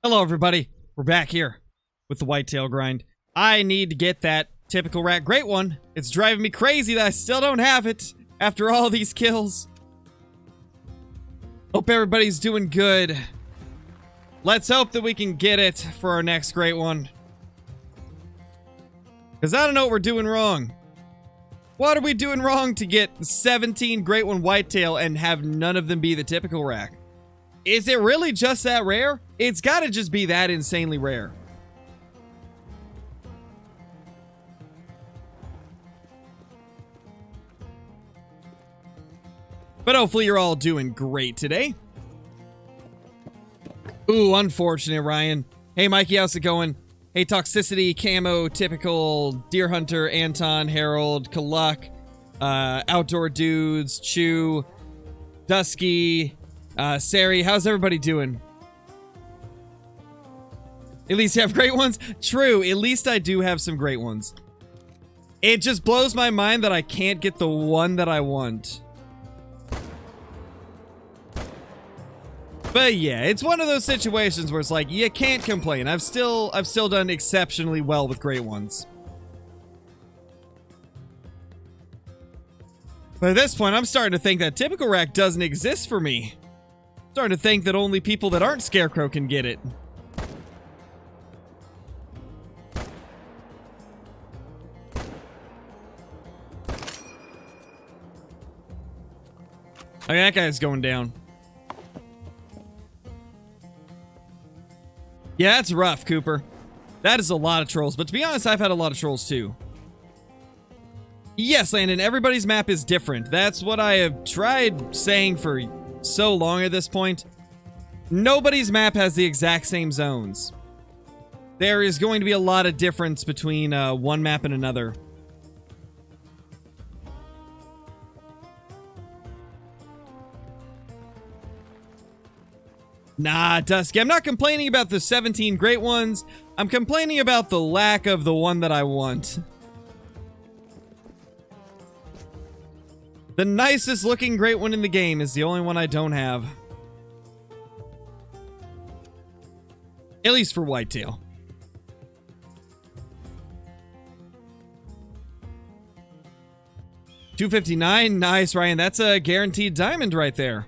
Hello, everybody. We're back here with the Whitetail grind. I need to get that typical rat great one. It's driving me crazy that I still don't have it after all these kills. Hope everybody's doing good. Let's hope that we can get it for our next great one. Because I don't know what we're doing wrong. What are we doing wrong to get 17 great one whitetail and have none of them be the typical rack? Is it really just that rare? It's gotta just be that insanely rare. But hopefully you're all doing great today. Ooh, unfortunate, Ryan. Hey, Mikey, how's it going? Hey, Toxicity, Camo, Typical, Deer Hunter, Anton, Harold, Kaluk, Outdoor Dudes, Chew, Dusky, Sari, how's everybody doing? At least you have great ones? True, at least I do have some great ones. It just blows my mind that I can't get the one that I want. But yeah, it's one of those situations where it's like, you can't complain. I've still done exceptionally well with great ones. But at this point, I'm starting to think that typical rack doesn't exist for me. Starting to think that only people that aren't Scarecrow can get it. Okay, that guy's going down. Yeah, that's rough, Cooper. That is a lot of trolls. But to be honest, I've had a lot of trolls too. Yes, Landon, everybody's map is different. That's what I have tried saying for so long at this point. Nobody's map has the exact same zones. There is going to be a lot of difference between one map and another. Nah, Dusky, I'm not complaining about the 17 great ones. I'm complaining about the lack of the one that I want. The nicest looking great one in the game is the only one I don't have. At least for Whitetail. $259, nice, Ryan. That's a guaranteed diamond right there.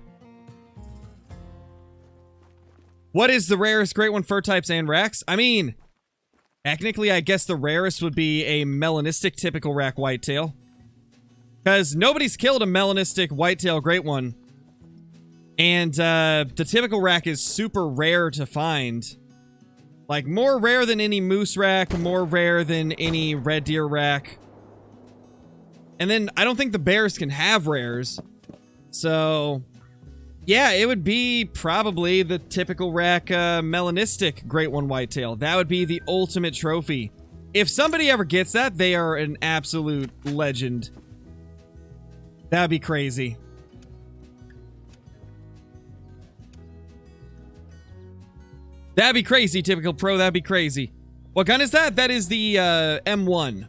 What is the rarest great one fur types and racks? I mean, technically, I guess the rarest would be a melanistic typical rack whitetail. Because nobody's killed a melanistic whitetail great one. And the typical rack is super rare to find. Like, more rare than any moose rack, more rare than any red deer rack. And then, I don't think the bears can have rares. So, yeah, it would be probably the typical rack melanistic great one whitetail. That would be the ultimate trophy. If somebody ever gets that, they are an absolute legend. That'd be crazy. That'd be crazy, typical pro. That'd be crazy. What gun is that? That is the M1.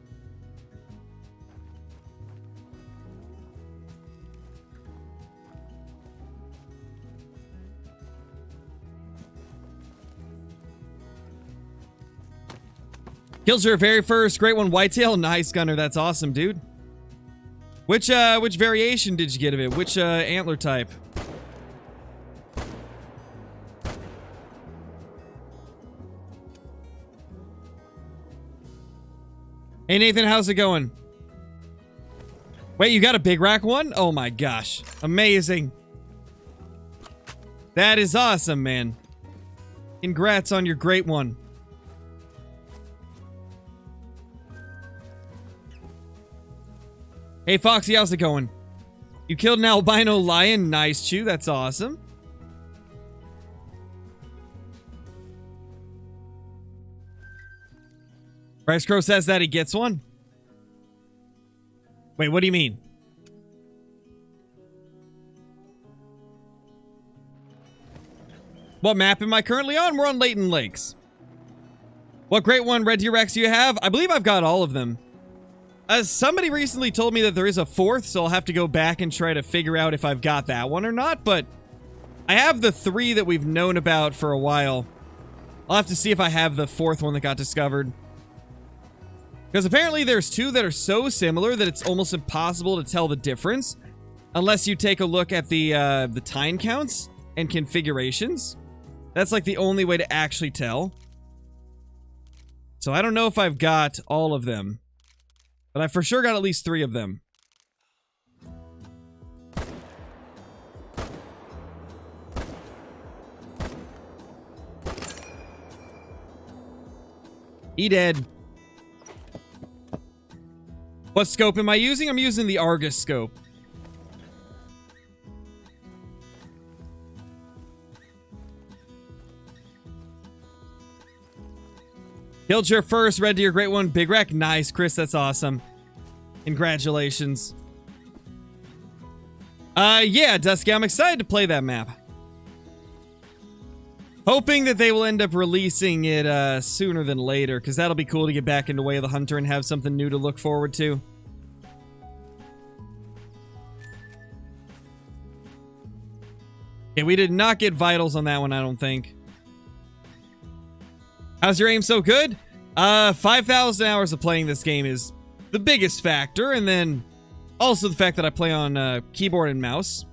Kills your very first great one whitetail. Nice, Gunner. That's awesome, dude. Which variation did you get of it? Which antler type? Hey, Nathan, how's it going? Wait, you got a big rack one? Oh my gosh. Amazing. That is awesome, man. Congrats on your great one. Hey, Foxy, how's it going? You killed an albino lion. Nice, Chew. That's awesome. Bryce Crow says that he gets one. Wait, what do you mean? What map am I currently on? We're on Layton Lakes. What great one red deer racks do you have? I believe I've got all of them. Somebody recently told me that there is a fourth, so I'll have to go back and try to figure out if I've got that one or not, but I have the 3 that we've known about for a while. I'll have to see if I have the fourth one that got discovered. Because apparently there's two that are so similar that it's almost impossible to tell the difference unless you take a look at the time counts and configurations. That's like the only way to actually tell. So I don't know if I've got all of them, but I for sure got at least 3 of them. He dead. What scope am I using? I'm using the Argus scope. Killed your first red deer, great one. Big rack, nice, Chris, that's awesome. Congratulations. Yeah, Dusky, I'm excited to play that map. Hoping that they will end up releasing it sooner than later, because that'll be cool to get back into Way of the Hunter and have something new to look forward to. Okay, we did not get vitals on that one, I don't think. How's your aim so good? 5,000 hours of playing this game is the biggest factor, and then also the fact that I play on keyboard and mouse.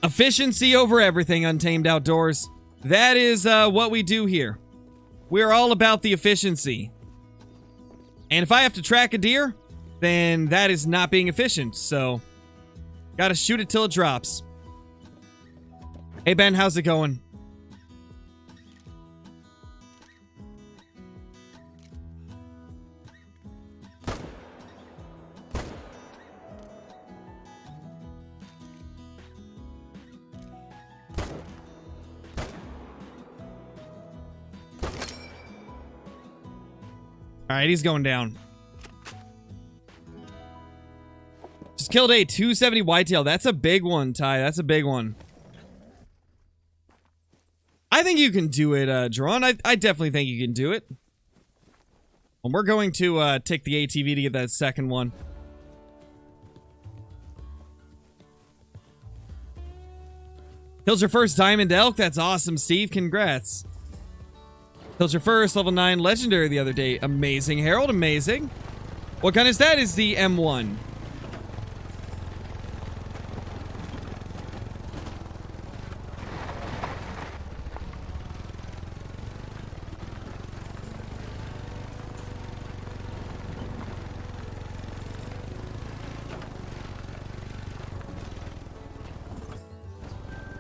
Efficiency over everything, Untamed Outdoors. That is what we do here. We're all about the efficiency. And if I have to track a deer, then that is not being efficient, so gotta shoot it till it drops. Hey Ben, how's it going? Alright, he's going down. Just killed a 270 whitetail. That's a big one, Ty. That's a big one. I think you can do it, Drawn. I definitely think you can do it. And we're going to take the ATV to get that second one. Killed your first diamond elk. That's awesome, Steve. Congrats. Killed your first level 9 legendary the other day. Amazing, Harold. Amazing. What gun is that? Is the M1.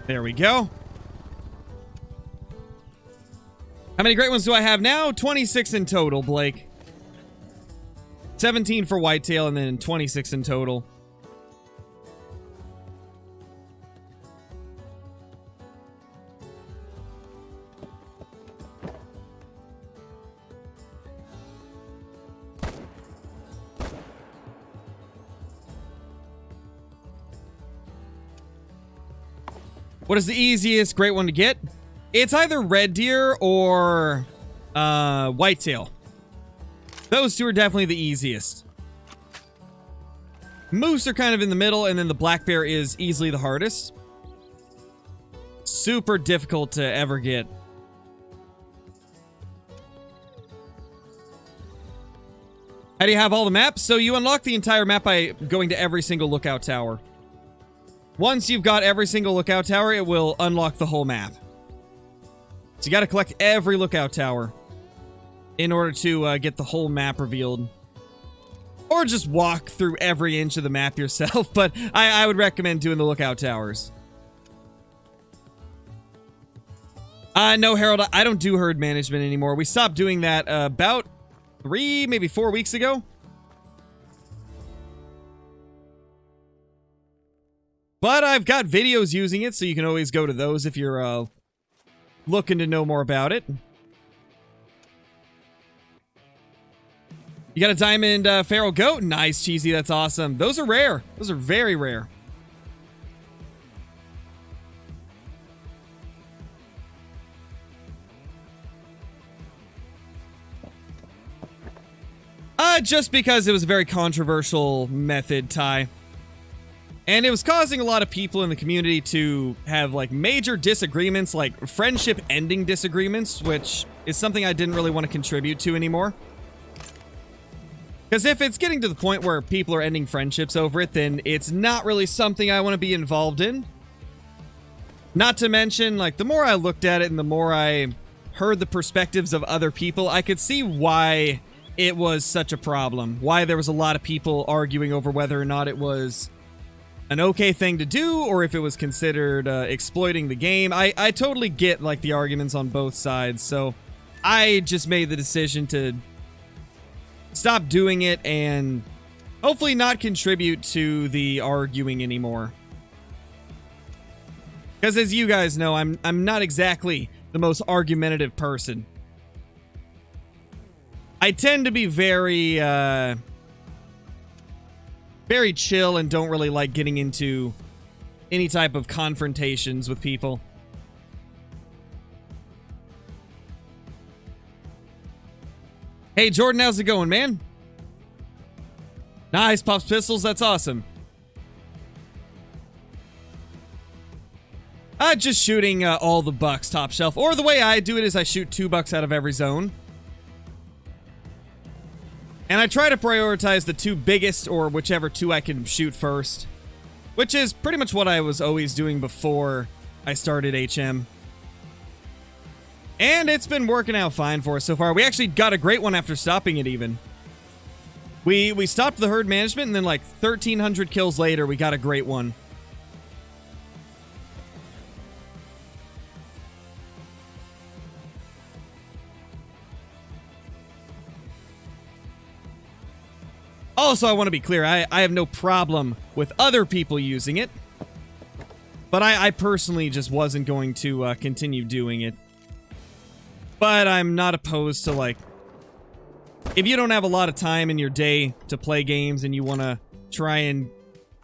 There we go. How many great ones do I have now? 26 in total, Blake. 17 for whitetail and then 26 in total. What is the easiest great one to get? It's either red deer or whitetail. Those two are definitely the easiest. Moose are kind of in the middle, and then the black bear is easily the hardest. Super difficult to ever get. How do you have all the maps? So you unlock the entire map by going to every single lookout tower. Once you've got every single lookout tower, it will unlock the whole map. So you gotta collect every lookout tower in order to get the whole map revealed. Or just walk through every inch of the map yourself, but I would recommend doing the lookout towers. No, Harold, I don't do herd management anymore. We stopped doing that about 3, maybe 4 weeks ago. But I've got videos using it, so you can always go to those if you're looking to know more about it. You got a diamond feral goat? Nice, Cheesy. That's awesome. Those are rare. Those are very rare. Just because it was a very controversial method, Ty. And it was causing a lot of people in the community to have like major disagreements, like friendship ending disagreements, which is something I didn't really want to contribute to anymore. Because if it's getting to the point where people are ending friendships over it, then it's not really something I want to be involved in. Not to mention, like, the more I looked at it and the more I heard the perspectives of other people, I could see why it was such a problem. Why there was a lot of people arguing over whether or not it was an okay thing to do, or if it was considered exploiting the game. I totally get, like, the arguments on both sides, so I just made the decision to stop doing it and hopefully not contribute to the arguing anymore. Because as you guys know, I'm not exactly the most argumentative person. I tend to be very very chill and don't really like getting into any type of confrontations with people. Hey, Jordan, how's it going, man? Nice, Pops Pistols, that's awesome. Just shooting all the bucks top shelf. Or the way I do it is I shoot 2 bucks out of every zone. And I try to prioritize the 2 biggest, or whichever 2 I can shoot first. Which is pretty much what I was always doing before I started HM. And it's been working out fine for us so far. We actually got a great one after stopping it even. We stopped the herd management, and then like 1,300 kills later, we got a great one. Also, I want to be clear, I have no problem with other people using it. But I personally just wasn't going to continue doing it. But I'm not opposed to, like, if you don't have a lot of time in your day to play games and you want to try and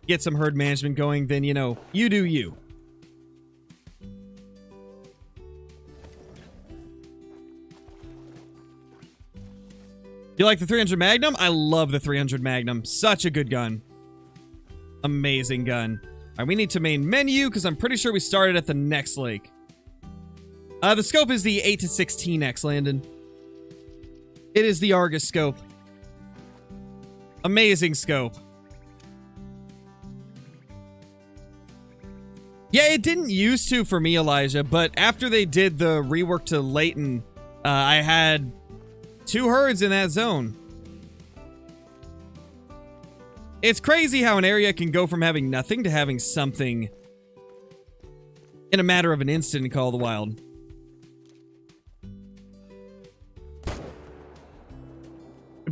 get some herd management going, then, you know, you do you. You like the 300 Magnum? I love the 300 Magnum. Such a good gun. Amazing gun. All right, we need to main menu because I'm pretty sure we started at the next lake. The scope is the 8-16X, Landon. It is the Argus scope. Amazing scope. Yeah, it didn't used to for me, Elijah, but after they did the rework to Layton, I had 2 herds in that zone. It's crazy how an area can go from having nothing to having something in a matter of an instant in Call of the Wild.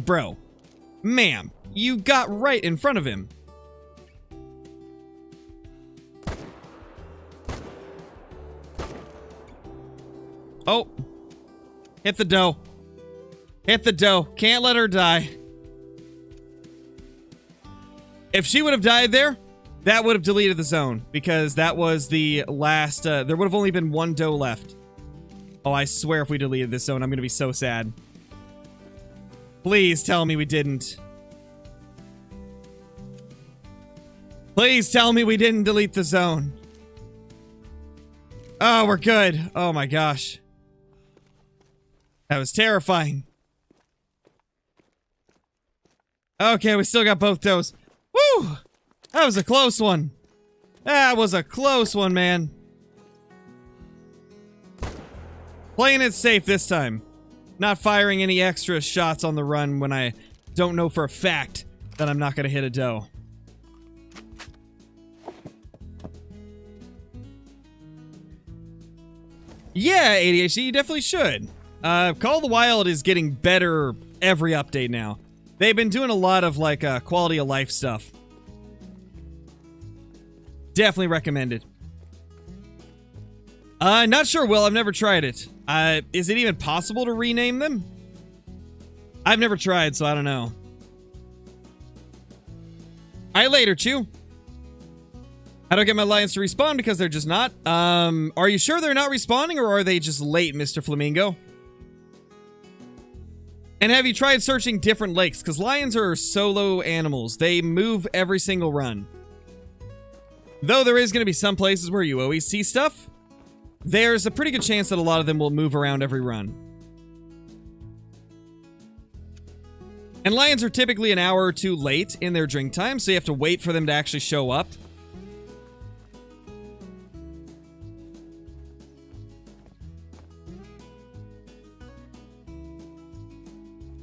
Bro, ma'am, you got right in front of him. Oh, hit the doe. Hit the doe. Can't let her die. If she would have died there, that would have deleted the zone, because that was the last, there would have only been 1 doe left. Oh, I swear if we deleted this zone, I'm gonna be so sad. Please tell me we didn't. Please tell me we didn't delete the zone. Oh, we're good. Oh my gosh. That was terrifying. Okay, we still got both does. Woo! That was a close one. That was a close one, man. Playing it safe this time. Not firing any extra shots on the run when I don't know for a fact that I'm not going to hit a doe. Yeah, ADHD, you definitely should. Call of the Wild is getting better every update now. They've been doing a lot of, like, quality of life stuff. Definitely recommended. Not sure, Will. I've never tried it. Is it even possible to rename them? I've never tried, so I don't know. Alright, later, Chew. How do I get my lions to respawn? Because they're just not. Are you sure they're not respawning, or are they just late, Mr. Flamingo? And have you tried searching different lakes? Because lions are solo animals. They move every single run. Though there is going to be some places where you always see stuff, there's a pretty good chance that a lot of them will move around every run. And lions are typically an hour or two late in their drink time, so you have to wait for them to actually show up.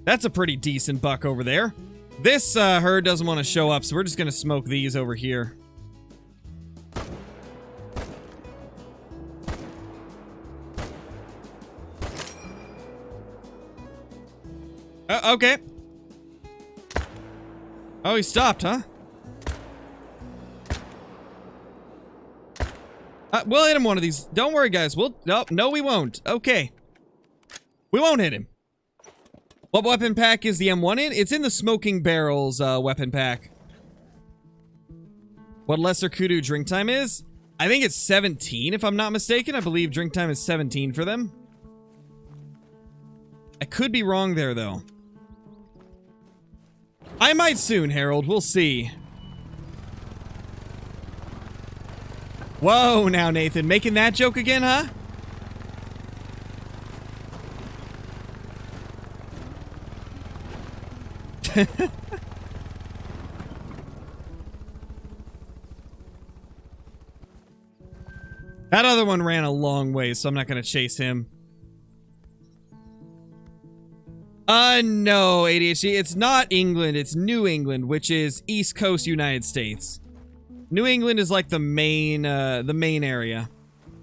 That's a pretty decent buck over there. This herd doesn't want to show up, so we're just going to smoke these over here. Okay. Oh, he stopped, huh? We'll hit him one of these. Don't worry, guys. No, we won't. Okay. We won't hit him. What weapon pack is the M1 in? It's in the Smoking Barrels weapon pack. What lesser kudu drink time is? I think it's 17, if I'm not mistaken. I believe drink time is 17 for them. I could be wrong there, though. I might soon, Harold. We'll see. Whoa, now, Nathan. Making that joke again, huh? That other one ran a long way, so I'm not going to chase him. No, ADHD. It's not England. It's New England, which is East Coast United States. New England is like the main area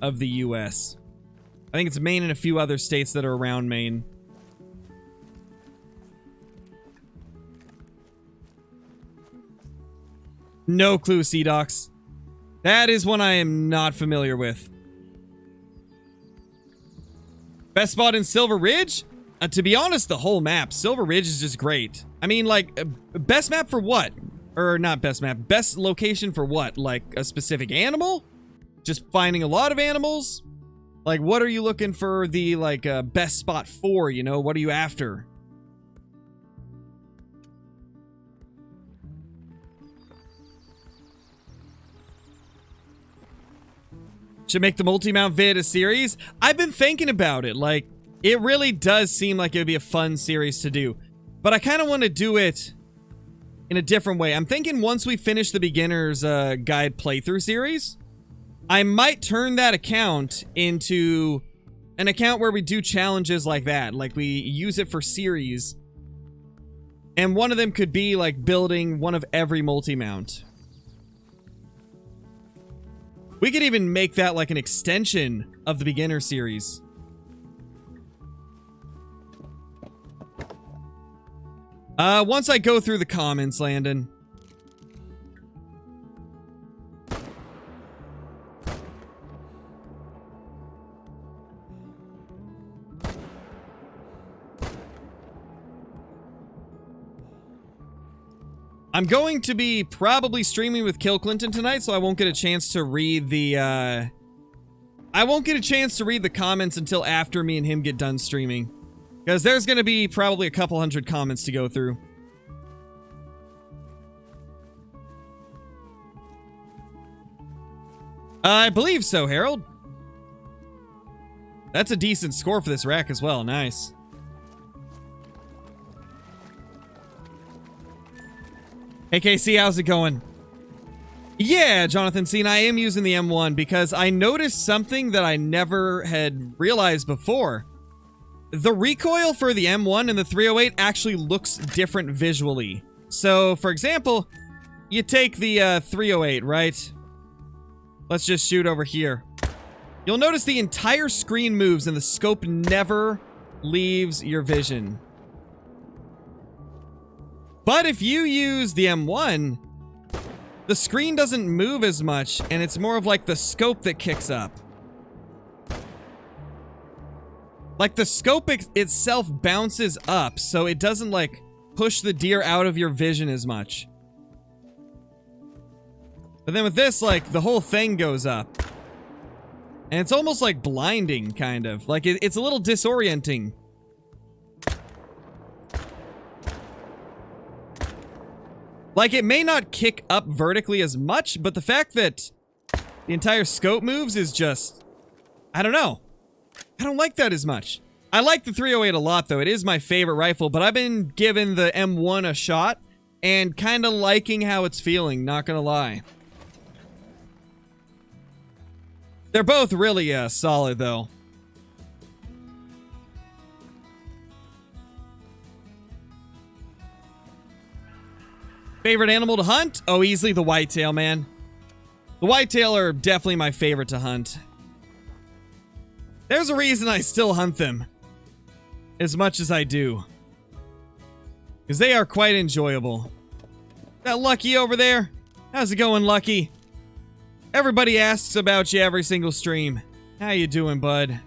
of the U.S. I think it's Maine and a few other states that are around Maine. No clue, Sea Docs. That is one I am not familiar with. Best spot in Silver Ridge? To be honest, the whole map. Silver Ridge is just great. I mean, like, best map for what? Or not best map. Best location for what? Like, a specific animal? Just finding a lot of animals? Like, what are you looking for the, like, best spot for, you know? What are you after? Should make the multi-mount vid a series? I've been thinking about it. Like, it really does seem like it would be a fun series to do. But I kind of want to do it in a different way. I'm thinking once we finish the beginner's guide playthrough series, I might turn that account into an account where we do challenges like that. Like, we use it for series. And one of them could be, like, building one of every multi-mount. We could even make that like an extension of the beginner series. Once I go through the comments, Landon. I'm going to be probably streaming with Kill Clinton tonight, so I won't get a chance to read the, I won't get a chance to read the comments until after me and him get done streaming. Because there's going to be probably a couple hundred comments to go through. I believe so, Harold. That's a decent score for this rack as well. Nice. Hey, KC, how's it going? Yeah, Jonathan Cena, I am using the M1 because I noticed something that I never had realized before. The recoil for the M1 and the 308 actually looks different visually. So, for example, you take the 308, right? Let's just shoot over here. You'll notice the entire screen moves and the scope never leaves your vision. But if you use the M1, the screen doesn't move as much, and it's more of like the scope that kicks up. Like the scope itself bounces up, so it doesn't like push the deer out of your vision as much. But then with this, like, the whole thing goes up. And it's almost like blinding, kind of. Like, it's a little disorienting. Like, it may not kick up vertically as much, but the fact that The entire scope moves is just... I don't know. I don't like that as much. I like the 308 a lot, though. It is my favorite rifle, but I've been giving the M1 a shot and kind of liking how it's feeling, not gonna lie. They're both really solid, though. Favorite animal to hunt? Oh, easily the whitetail, man. The whitetail are definitely my favorite to hunt. There's a reason I still hunt them as much as I do. Because they are quite enjoyable. That Lucky over there? How's it going, Lucky? Everybody asks about you every single stream. How you doing, bud?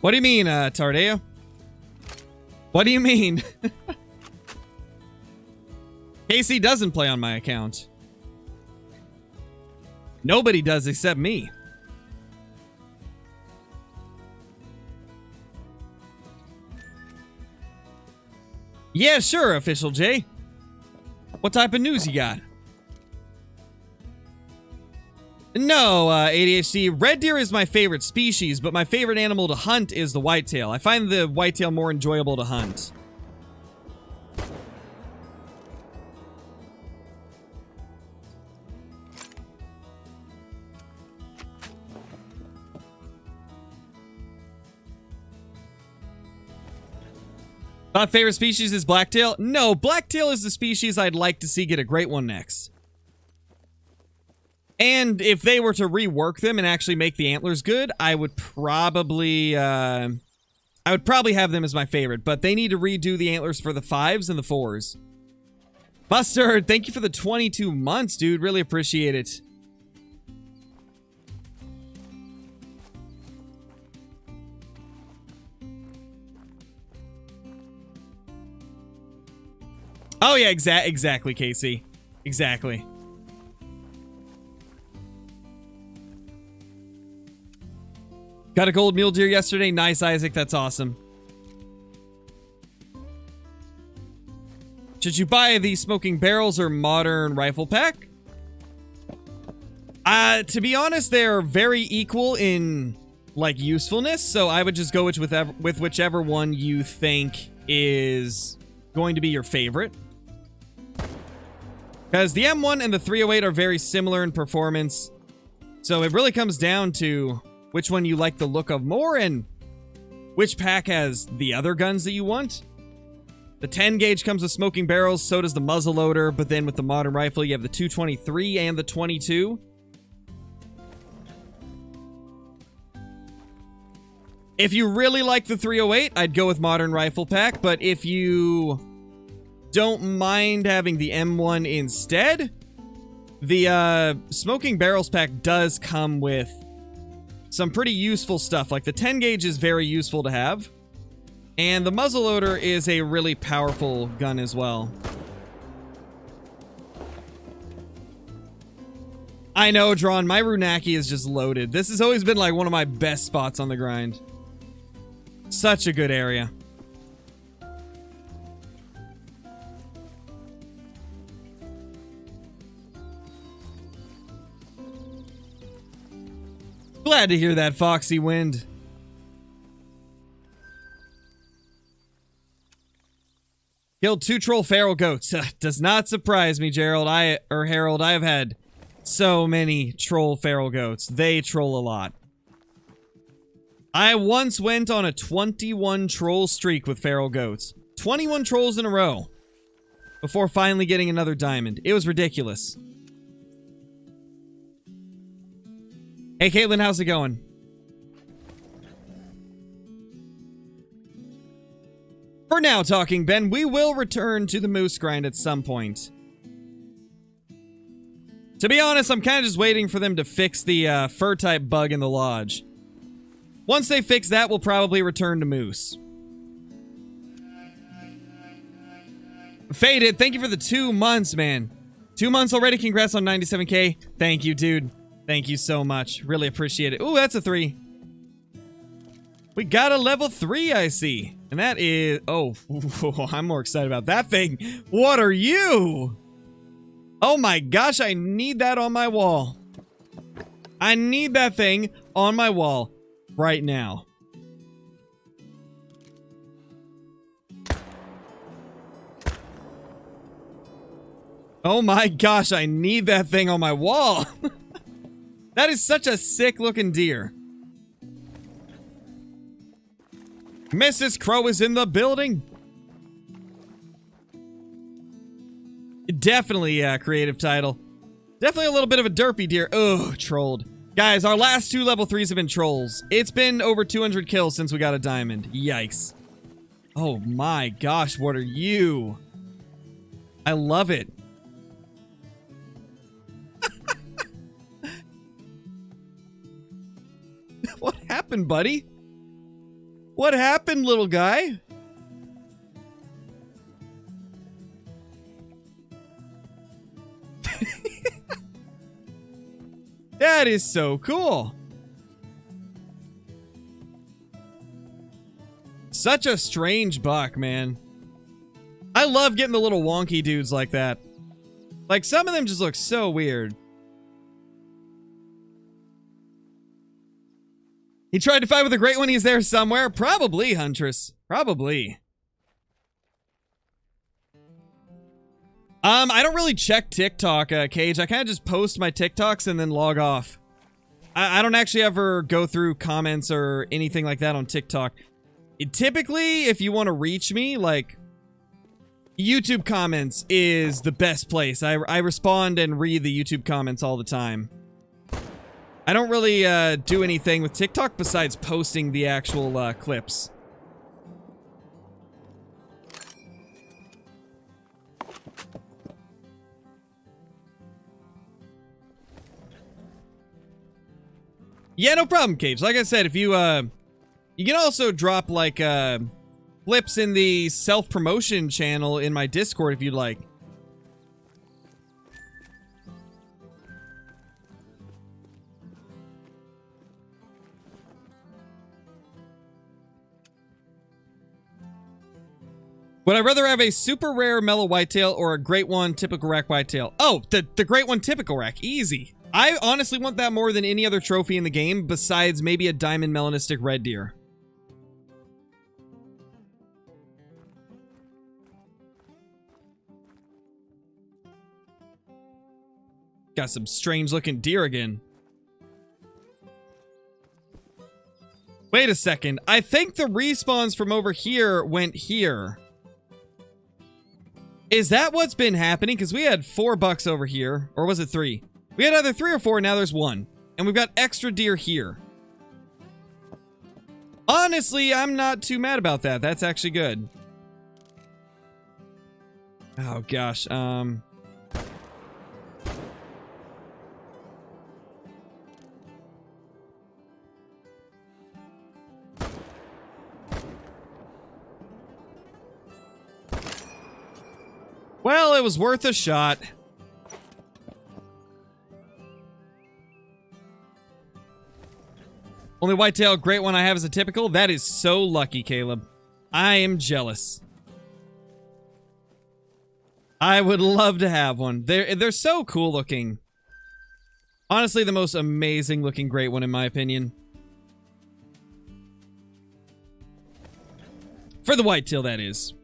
What do you mean, Tardeo? What do you mean? Casey doesn't play on my account. Nobody does except me. Yeah, sure, Official J. What type of news you got? No, ADHD. Red deer is my favorite species, but my favorite animal to hunt is the whitetail. I find the whitetail more enjoyable to hunt. Thought favorite species is blacktail? No, blacktail is the species I'd like to see get a great one next. And if they were to rework them and actually make the antlers good, I would probably have them as my favorite. But they need to redo the antlers for the 5s and the 4s. Mustard, thank you for the 22 months, dude. Really appreciate it. Oh yeah, exactly, Casey. Exactly. Got a gold mule deer yesterday. Nice, Isaac. That's awesome. Should you buy the smoking barrels or modern rifle pack? To be honest, they're very equal in, like, usefulness. So I would just go with whichever one you think is going to be your favorite. Because the M1 and the 308 are very similar in performance. So it really comes down to which one you like the look of more and which pack has the other guns that you want. The 10 gauge comes with smoking barrels, so does the muzzleloader, but then with the modern rifle you have the 223 and the 22. If you really like the 308, I'd go with modern rifle pack, but if you don't mind having the M1 instead, the smoking barrels pack does come with some pretty useful stuff. Like the 10 gauge is very useful to have. And the muzzleloader is a really powerful gun as well. I know, Drawn. My Runaki is just loaded. This has always been like one of my best spots on the grind. Such a good area. Glad to hear that, Foxy Wind. Killed 2 troll feral goats. Does not surprise me, Harold. I have had so many troll feral goats. They troll a lot. I once went on a 21 troll streak with feral goats. 21 trolls in a row. Before finally getting another diamond. It was ridiculous. Hey, Caitlin, how's it going? For now, Talking Ben, we will return to the moose grind at some point. To be honest, I'm kind of just waiting for them to fix the fur type bug in the lodge. Once they fix that, we'll probably return to moose. Faded, thank you for the 2 months, man. 2 months already. Congrats on 97K. Thank you, dude. Thank you so much. Really appreciate it. Ooh, that's a 3. We got a level 3, I see. And that is... Oh, I'm more excited about that thing. What are you? Oh my gosh, I need that on my wall. I need that thing on my wall right now. Oh my gosh, I need that thing on my wall. That is such a sick looking deer. Mrs. Crow is in the building. Definitely a creative title. Definitely a little bit of a derpy deer. Ugh, trolled. Guys, our last 2 level 3s have been trolls. It's been over 200 kills since we got a diamond. Yikes. Oh my gosh, what are you? I love it. What happened, buddy? What happened, little guy? That is so cool. Such a strange buck, man. I love getting the little wonky dudes like that. Like, some of them just look so weird. He tried to fight with a great one. He's there somewhere. Probably, Huntress. Probably. I don't really check TikTok, Cage. I kind of just post my TikToks and then log off. I don't actually ever go through comments or anything like that on TikTok. Typically, if you want to reach me, like, YouTube comments is the best place. I respond and read the YouTube comments all the time. I don't really do anything with TikTok besides posting the actual clips. Yeah, no problem, Cage. Like I said, if you, you can also drop, like, clips in the self-promotion channel in my Discord if you'd like. Would I rather have a super rare mellow whitetail or a great one typical rack whitetail? Oh, the great one typical rack. Easy. I honestly want that more than any other trophy in the game besides maybe a diamond melanistic red deer. Got some strange looking deer again. Wait a second. I think the respawns from over here went here. Is that what's been happening? Because we had 4 bucks over here. Or was it 3? We had either 3 or 4, now there's 1. And we've got extra deer here. Honestly, I'm not too mad about that. That's actually good. Oh, gosh. Well, it was worth a shot. Only whitetail great one I have is a typical. That is so lucky, Caleb. I am jealous. I would love to have one. They're so cool looking. Honestly, the most amazing looking great one in my opinion. For the whitetail, that is.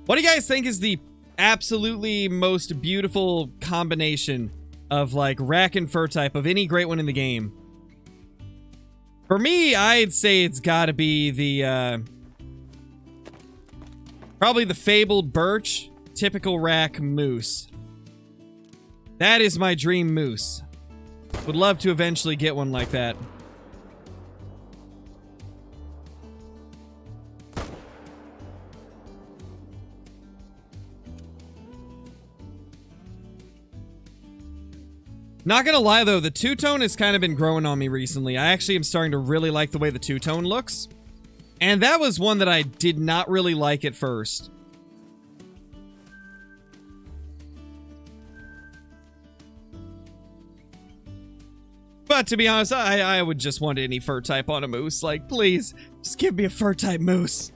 What do you guys think is the absolutely most beautiful combination of, like, rack and fur type of any great one in the game? For me, I'd say it's gotta be the, probably the fabled birch typical rack moose. That is my dream moose. Would love to eventually get one like that. Not gonna lie though, the two-tone has kind of been growing on me recently. I actually am starting to really like the way the two-tone looks. And that was one that I did not really like at first. But to be honest, I would just want any fur type on a moose. Like, please, just give me a fur type moose.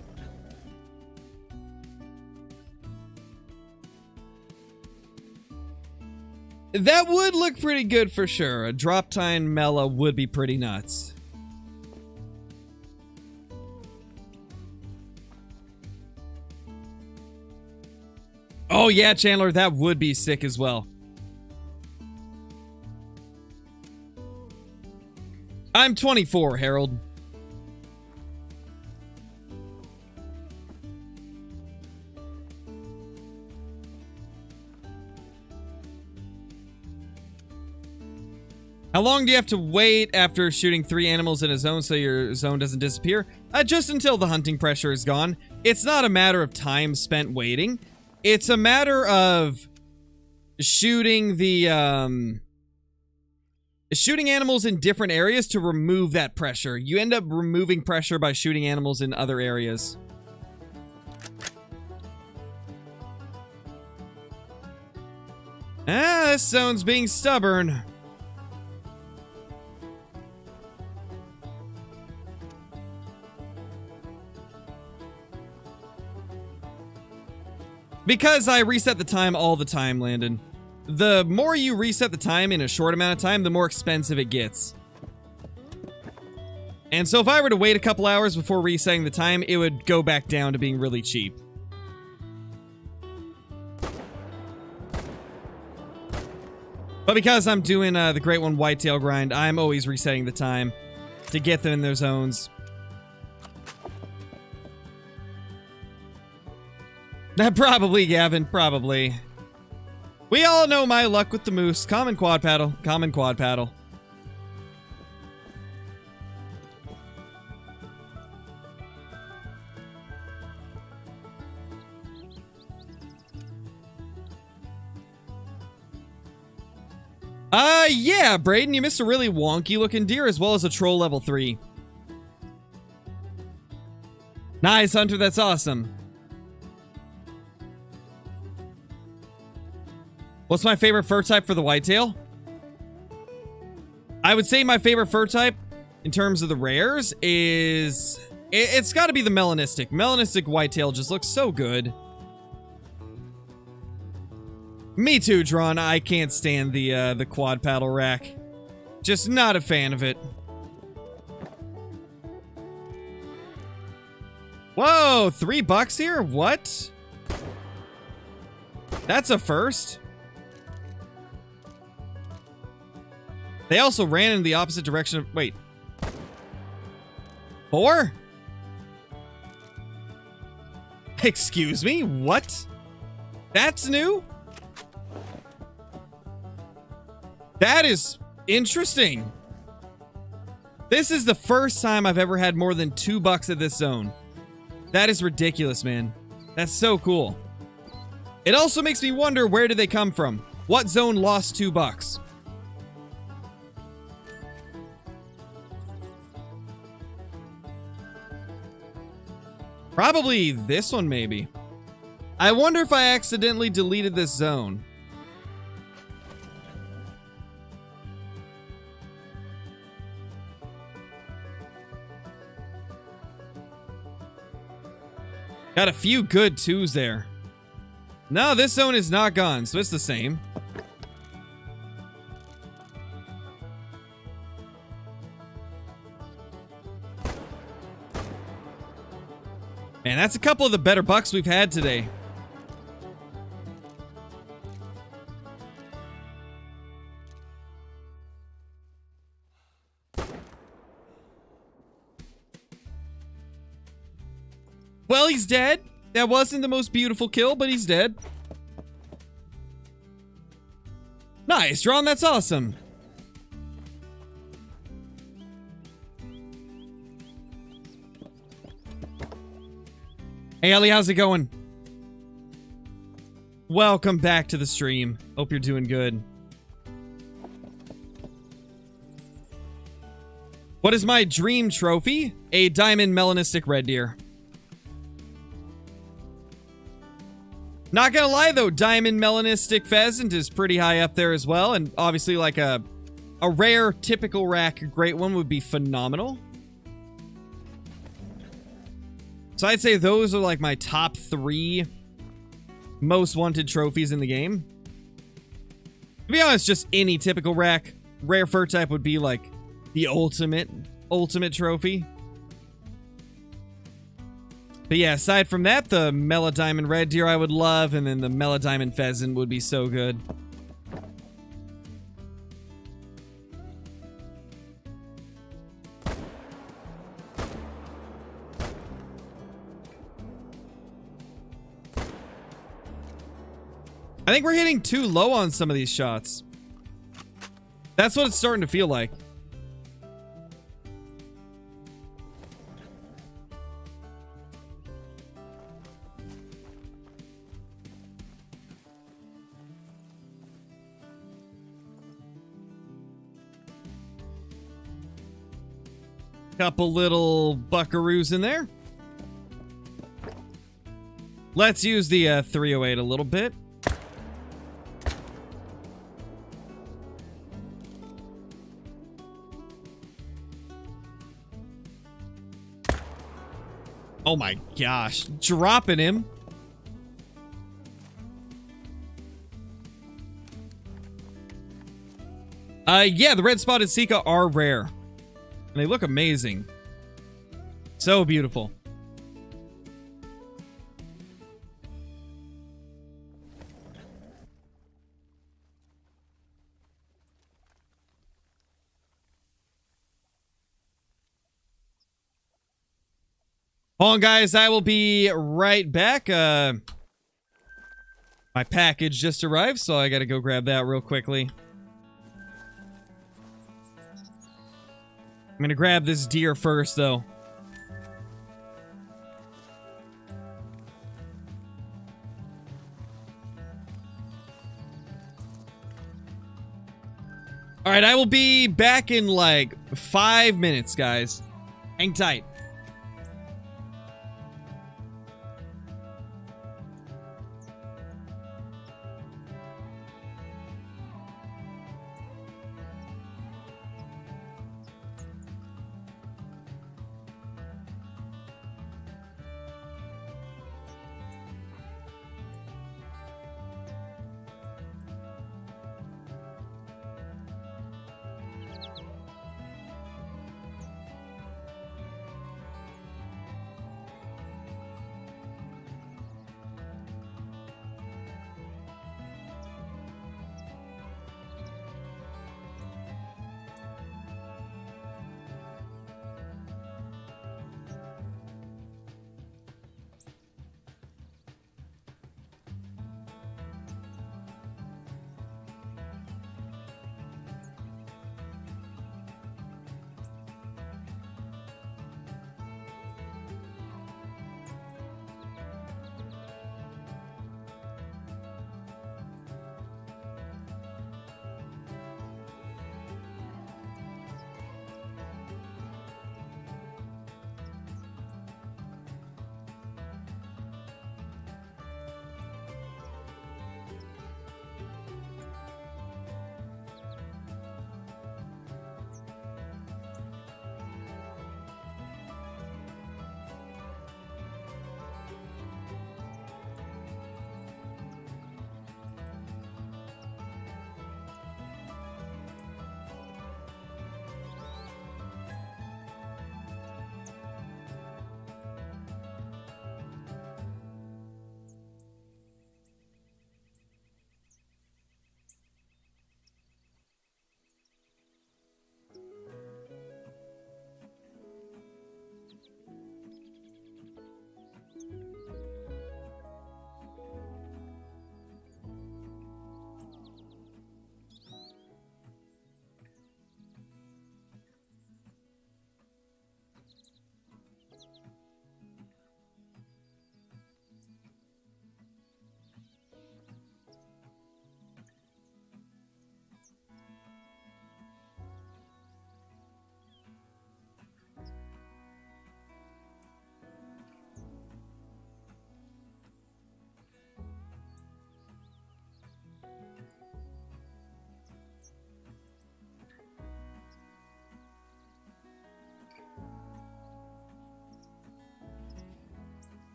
That would look pretty good for sure. A drop tine Mela would be pretty nuts. Oh yeah, Chandler, that would be sick as well. I'm 24, Harold. How long do you have to wait after shooting 3 animals in a zone so your zone doesn't disappear? Just until the hunting pressure is gone. It's not a matter of time spent waiting. It's a matter of shooting the, shooting animals in different areas to remove that pressure. You end up removing pressure by shooting animals in other areas. This zone's being stubborn. Because I reset the time all the time, Landon. The more you reset the time in a short amount of time, the more expensive it gets. And so if I were to wait a couple hours before resetting the time, it would go back down to being really cheap. But because I'm doing the Great One Whitetail grind, I'm always resetting the time to get them in their zones. Probably, Gavin, probably. We all know my luck with the moose. Common quad paddle. Common quad paddle. Yeah, Braden, you missed a really wonky looking deer as well as a troll level 3. Nice, Hunter, that's awesome. What's my favorite fur type for the whitetail? I would say my favorite fur type in terms of the rares is... It's got to be the melanistic. Melanistic whitetail just looks so good. Me too, Drawn. I can't stand the quad paddle rack. Just not a fan of it. Whoa, $3 here? What? That's a first. They also ran in the opposite direction of... Wait. 4? Excuse me? What? That's new? That is interesting. This is the first time I've ever had more than $2 at this zone. That is ridiculous, man. That's so cool. It also makes me wonder, where did they come from? What zone lost $2? Probably this one, maybe. I wonder if I accidentally deleted this zone. Got a few good 2s there. No, this zone is not gone, so it's the same. Man, that's a couple of the better bucks we've had today. Well, he's dead. That wasn't the most beautiful kill, but he's dead. Nice, Drawn. That's awesome. Hey, Ellie, how's it going? Welcome back to the stream. Hope you're doing good. What is my dream trophy? A diamond melanistic red deer. Not gonna lie though, diamond melanistic pheasant is pretty high up there as well, and obviously like a A rare typical rack great one would be phenomenal. So I'd say those are like my top 3 most wanted trophies in the game. To be honest, just any typical rack, rare fur type would be like the ultimate trophy. But yeah, aside from that, the Melodiamond red deer I would love, and then the Melodiamond pheasant would be so good. I think we're hitting too low on some of these shots. That's what it's starting to feel like. Couple little buckaroos in there. Let's use the 308 a little bit. Oh my gosh. Dropping him. Yeah, the red spotted Sika are rare. And they look amazing. So beautiful. Hold on, guys. I will be right back. My package just arrived, so I gotta go grab that real quickly. I'm gonna grab this deer first, though. Alright, I will be back in like 5 minutes, guys. Hang tight.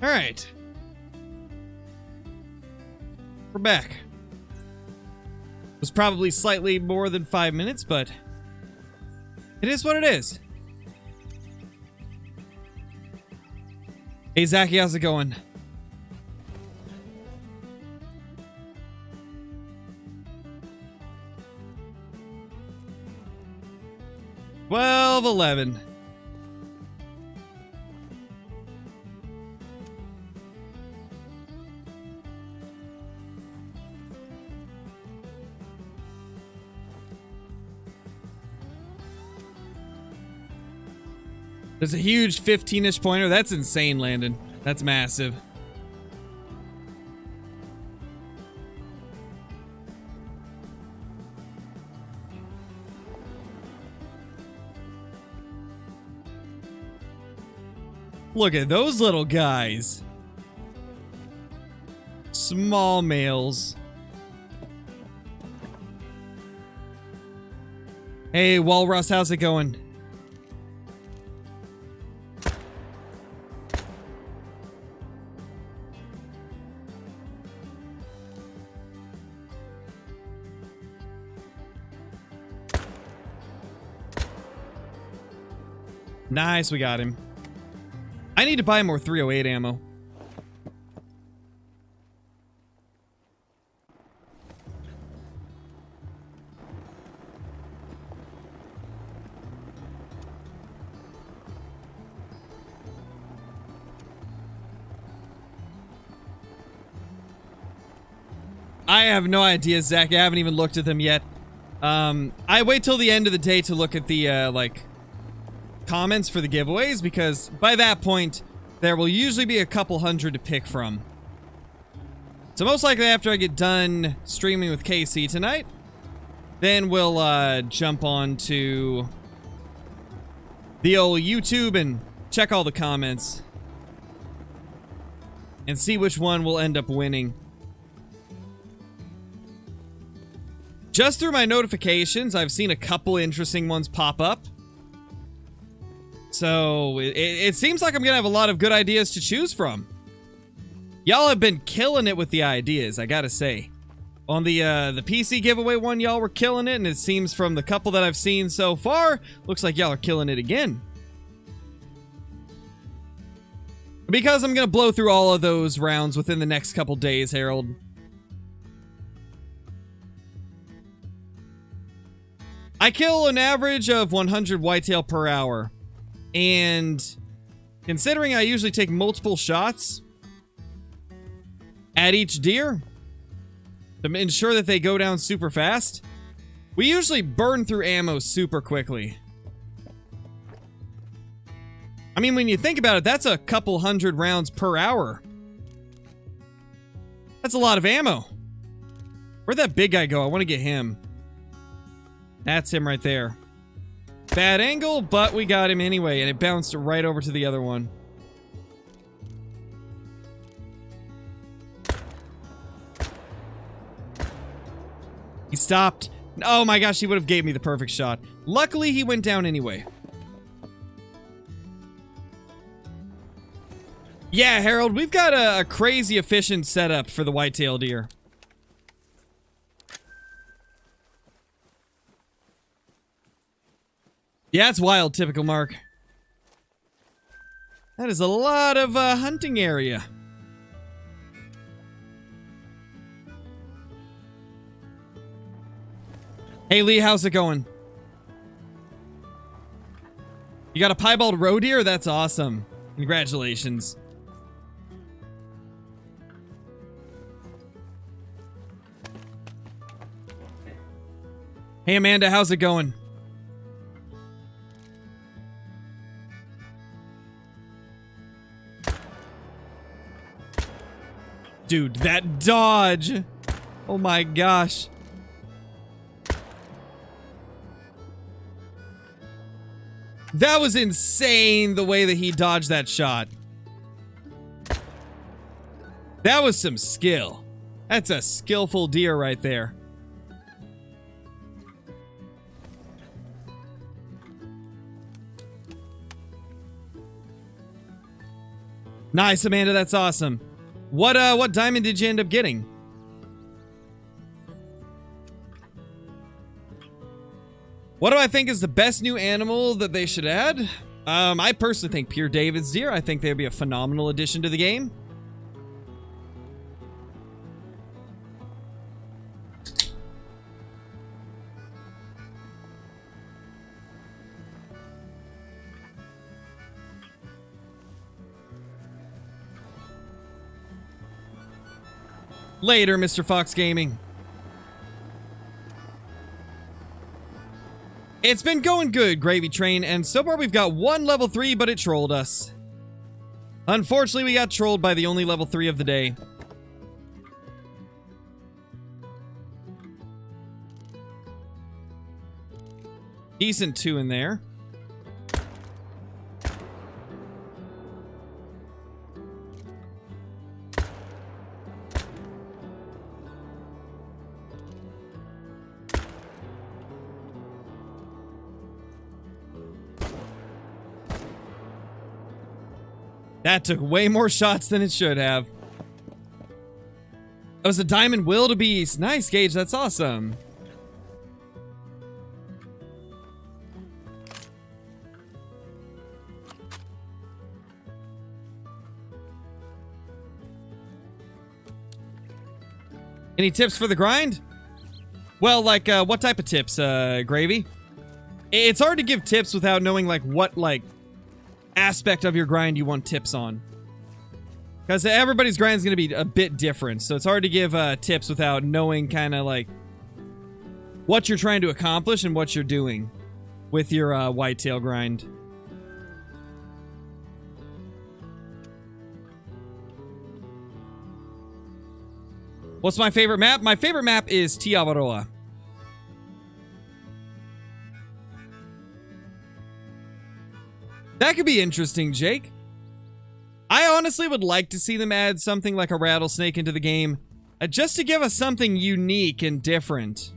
All right. We're back. It was probably slightly more than 5 minutes, but it is what it is. Hey, Zachy, how's it going? Twelve, 11. There's a huge 15-inch pointer. That's insane, Landon. That's massive. Look at those little guys. Small males. Hey, Walrus, how's it going? Nice, we got him. I need to buy more 308 ammo. I have no idea, Zach. I haven't even looked at them yet. I wait till the end of the day to look at the, like, comments for the giveaways, because by that point there will usually be a couple hundred to pick from. So most likely after I get done streaming with KC tonight, then we'll jump on to the old YouTube and check all the comments and see which one will end up winning. Just through my notifications, I've seen a couple interesting ones pop up. So, it seems like I'm gonna have a lot of good ideas to choose from. Y'all have been killing it with the ideas, I gotta say. On the PC giveaway one, y'all were killing it, and it seems from the couple that I've seen so far, looks like y'all are killing it again. Because I'm gonna blow through all of those rounds within the next couple days, Harold. I kill an average of 100 whitetail per hour. And considering I usually take multiple shots at each deer to ensure that they go down super fast, we usually burn through ammo super quickly. I mean, when you think about it, that's a couple hundred rounds per hour. That's a lot of ammo. Where'd that big guy go? I want to get him. That's him right there. Bad angle, but we got him anyway, and it bounced right over to the other one. He stopped. Oh my gosh, he would have gave me the perfect shot. Luckily, he went down anyway. Yeah, Harold, we've got a crazy efficient setup for the whitetail deer. Yeah, it's wild, typical Mark. That is a lot of hunting area. Hey Lee, how's it going? You got a piebald roe deer? That's awesome. Congratulations. Hey Amanda, how's it going? Dude, that dodge! Oh my gosh. That was insane, the way that he dodged that shot. That was some skill. That's a skillful deer right there. Nice, Amanda. That's awesome. What diamond did you end up getting? What do I think is the best new animal that they should add? I personally think Pure David's deer. I think they'd be a phenomenal addition to the game. Later, Mr. Fox Gaming. It's been going good, Gravy Train, and so far we've got one level 3, but it trolled us. Unfortunately, we got trolled by the only level 3 of the day. Decent 2 in there. That took way more shots than it should have. That was a diamond wildebeest. Nice, Gage. That's awesome. Any tips for the grind? Well, like, what type of tips, Gravy? It's hard to give tips without knowing, like, what, like, aspect of your grind you want tips on. Because everybody's grind is going to be a bit different, so it's hard to give tips without knowing kind of, like, what you're trying to accomplish and what you're doing with your whitetail grind. What's my favorite map? My favorite map is Tiawaroa. That could be interesting, Jake. I honestly would like to see them add something like a rattlesnake into the game, just to give us something unique and different.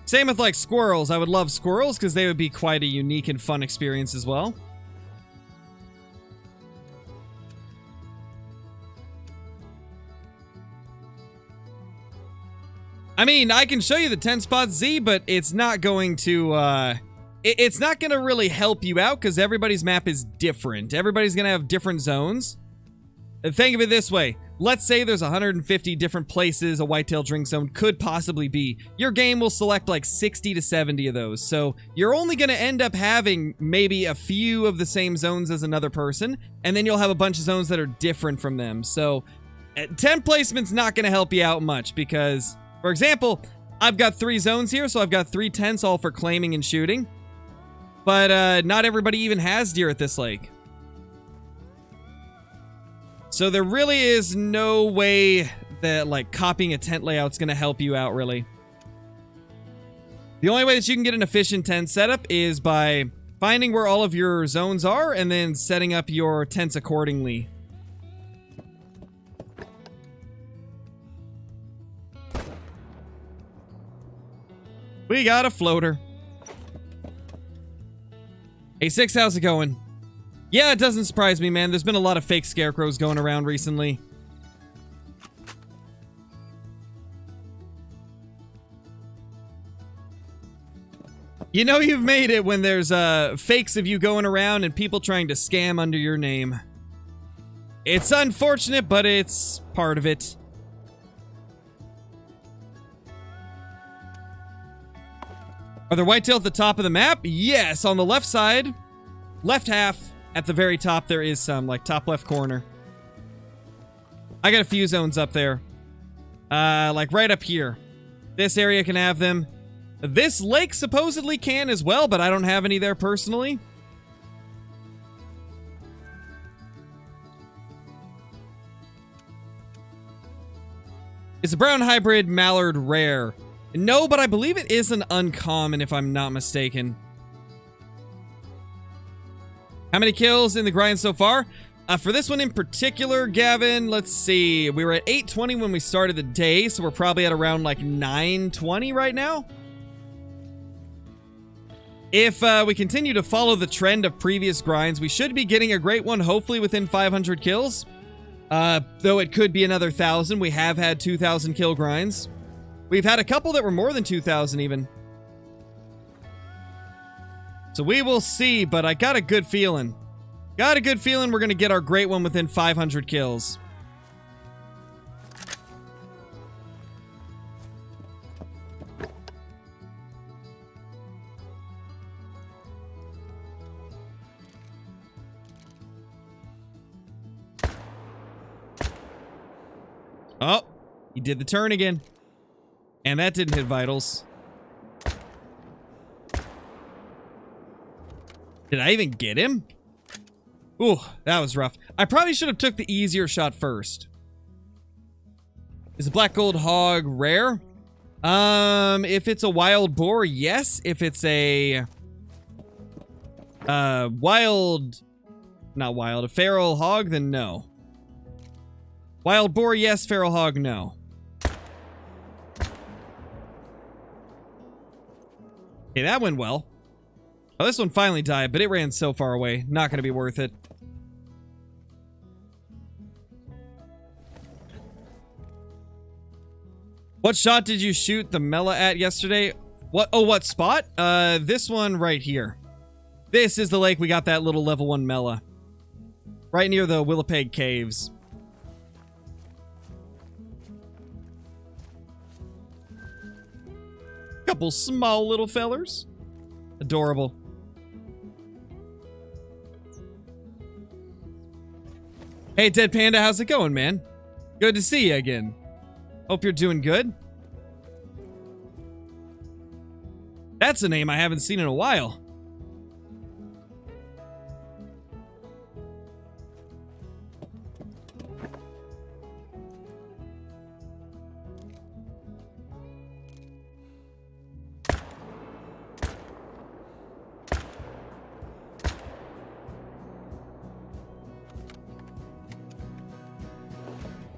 Same with, like, squirrels. I would love squirrels because they would be quite a unique and fun experience as well. I mean, I can show you the 10 spot Z, but it's not going to, it's not going to really help you out because everybody's map is different. Everybody's going to have different zones. And think of it this way. Let's say there's 150 different places a whitetail drink zone could possibly be. Your game will select like 60 to 70 of those. So you're only going to end up having maybe a few of the same zones as another person. And then you'll have a bunch of zones that are different from them. So 10 placement's not going to help you out much because... For example, I've got 3 zones here, so I've got 3 tents all for claiming and shooting. But not everybody even has deer at this lake. So there really is no way that, like, copying a tent layout's going to help you out, really. The only way that you can get an efficient tent setup is by finding where all of your zones are and then setting up your tents accordingly. We got a floater. Hey, Six, how's it going? Yeah, it doesn't surprise me, man. There's been a lot of fake scarecrows going around recently. You know you've made it when there's fakes of you going around and people trying to scam under your name. It's unfortunate, but it's part of it. Are there whitetail at the top of the map? Yes, on the left side. Left half. At the very top, there is some, like top left corner. I got a few zones up there. Like right up here. This area can have them. This lake supposedly can as well, but I don't have any there personally. Is a brown hybrid mallard rare? No, but I believe it is an uncommon, if I'm not mistaken. How many kills in the grind so far? For this one in particular, Gavin, let's see. We were at 820 when we started the day, so we're probably at around like 920 right now. If we continue to follow the trend of previous grinds, we should be getting a great one, hopefully within 500 kills. Though it could be another 1,000. We have had 2,000 kill grinds. We've had a couple that were more than 2,000 even. So we will see, but I got a good feeling. Got a good feeling we're going to get our great one within 500 kills. Oh, he did the turn again. And that didn't hit vitals. Did I even get him? Ooh, that was rough. I probably should have took the easier shot first. Is a black gold hog rare? If it's a wild boar, yes. If it's a a feral hog, then no. Wild boar, yes. Feral hog, no. Okay, that went well. Oh, this one finally died, but it ran so far away. Not going to be worth it. What shot did you shoot the Mela at yesterday? What? Oh, what spot? This one right here. This is the lake we got that little level 1 Mela. Right near the Willowpeg Caves. Couple small little fellers. Adorable. Hey, Dead Panda, how's it going, man? Good to see you again. Hope you're doing good. That's a name I haven't seen in a while.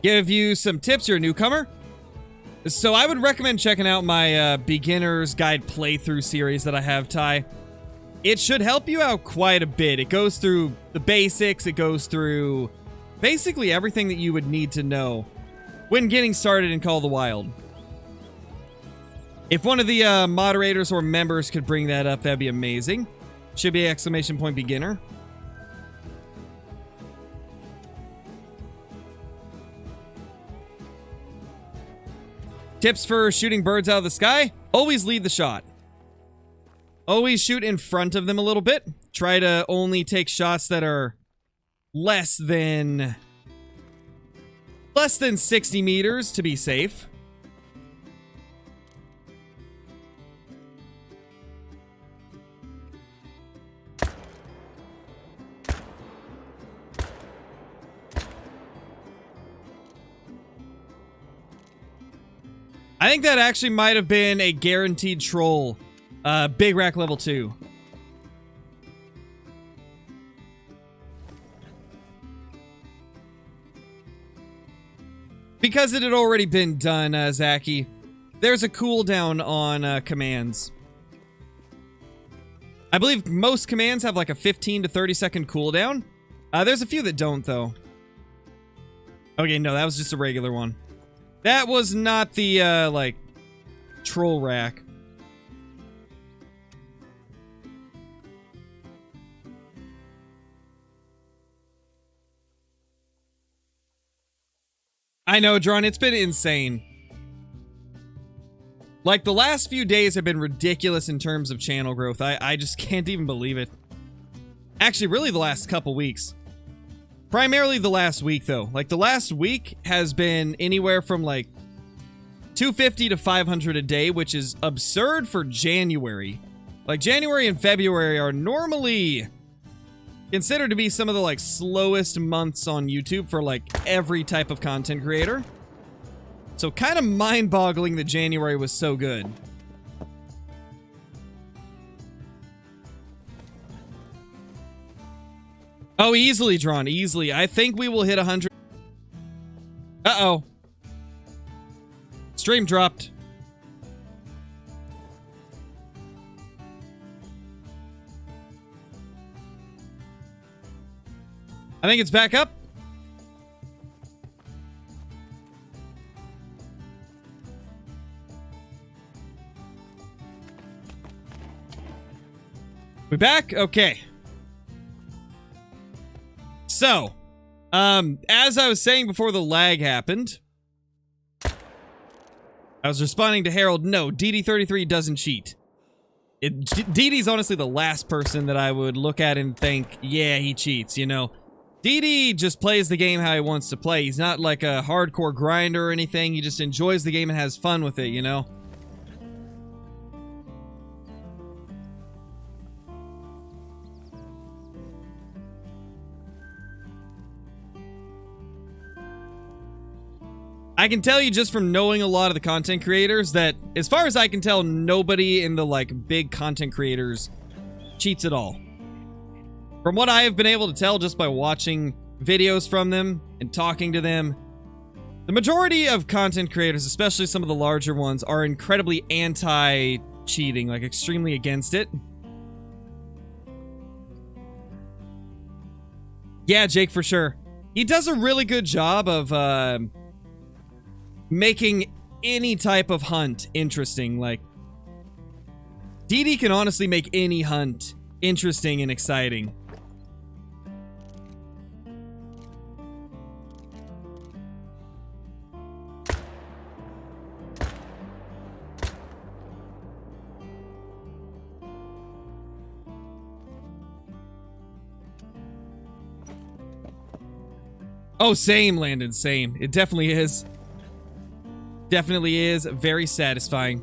Give you some tips. You're a newcomer. So I would recommend checking out my beginner's guide playthrough series that I have, Ty. It should help you out quite a bit. It goes through the basics. It goes through basically everything that you would need to know when getting started in Call of the Wild. If one of the moderators or members could bring that up, that'd be amazing. Should be exclamation point beginner. Tips for shooting birds out of the sky? Always lead the shot. Always shoot in front of them a little bit. Try to only take shots that are less than 60 meters to be safe. I think that actually might have been a guaranteed troll. Big Rack level 2. Because it had already been done, Zaki, there's a cooldown on commands. I believe most commands have like a 15 to 30 second cooldown. There's a few that don't, though. Okay, no, that was just a regular one. That was not the, like, troll rack. I know, Dron, it's been insane. Like, the last few days have been ridiculous in terms of channel growth. I just can't even believe it. Actually, really the last couple weeks. Primarily the last week, though. Like, the last week has been anywhere from, like, 250 to 500 a day, which is absurd for January. Like, January and February are normally considered to be some of the, like, slowest months on YouTube for, like, every type of content creator. So, kind of mind-boggling that January was so good. Oh, easily, Drawn. Easily. I think we will hit 100. Uh-oh. Stream dropped. I think it's back up. We back? Okay. So, as I was saying before the lag happened, I was responding to Harold, no, DD33 doesn't cheat. DD's honestly the last person that I would look at and think, yeah, he cheats, you know? DD just plays the game how he wants to play. He's not like a hardcore grinder or anything. He just enjoys the game and has fun with it, you know? I can tell you just from knowing a lot of the content creators that, as far as I can tell, nobody in the, like, big content creators cheats at all. From what I have been able to tell just by watching videos from them and talking to them, the majority of content creators, especially some of the larger ones, are incredibly anti-cheating, like extremely against it. Yeah, Jake, for sure. He does a really good job of, making any type of hunt interesting. Like, DD can honestly make any hunt interesting and exciting. Oh, same, Landon, same. It definitely is. Definitely is very satisfying.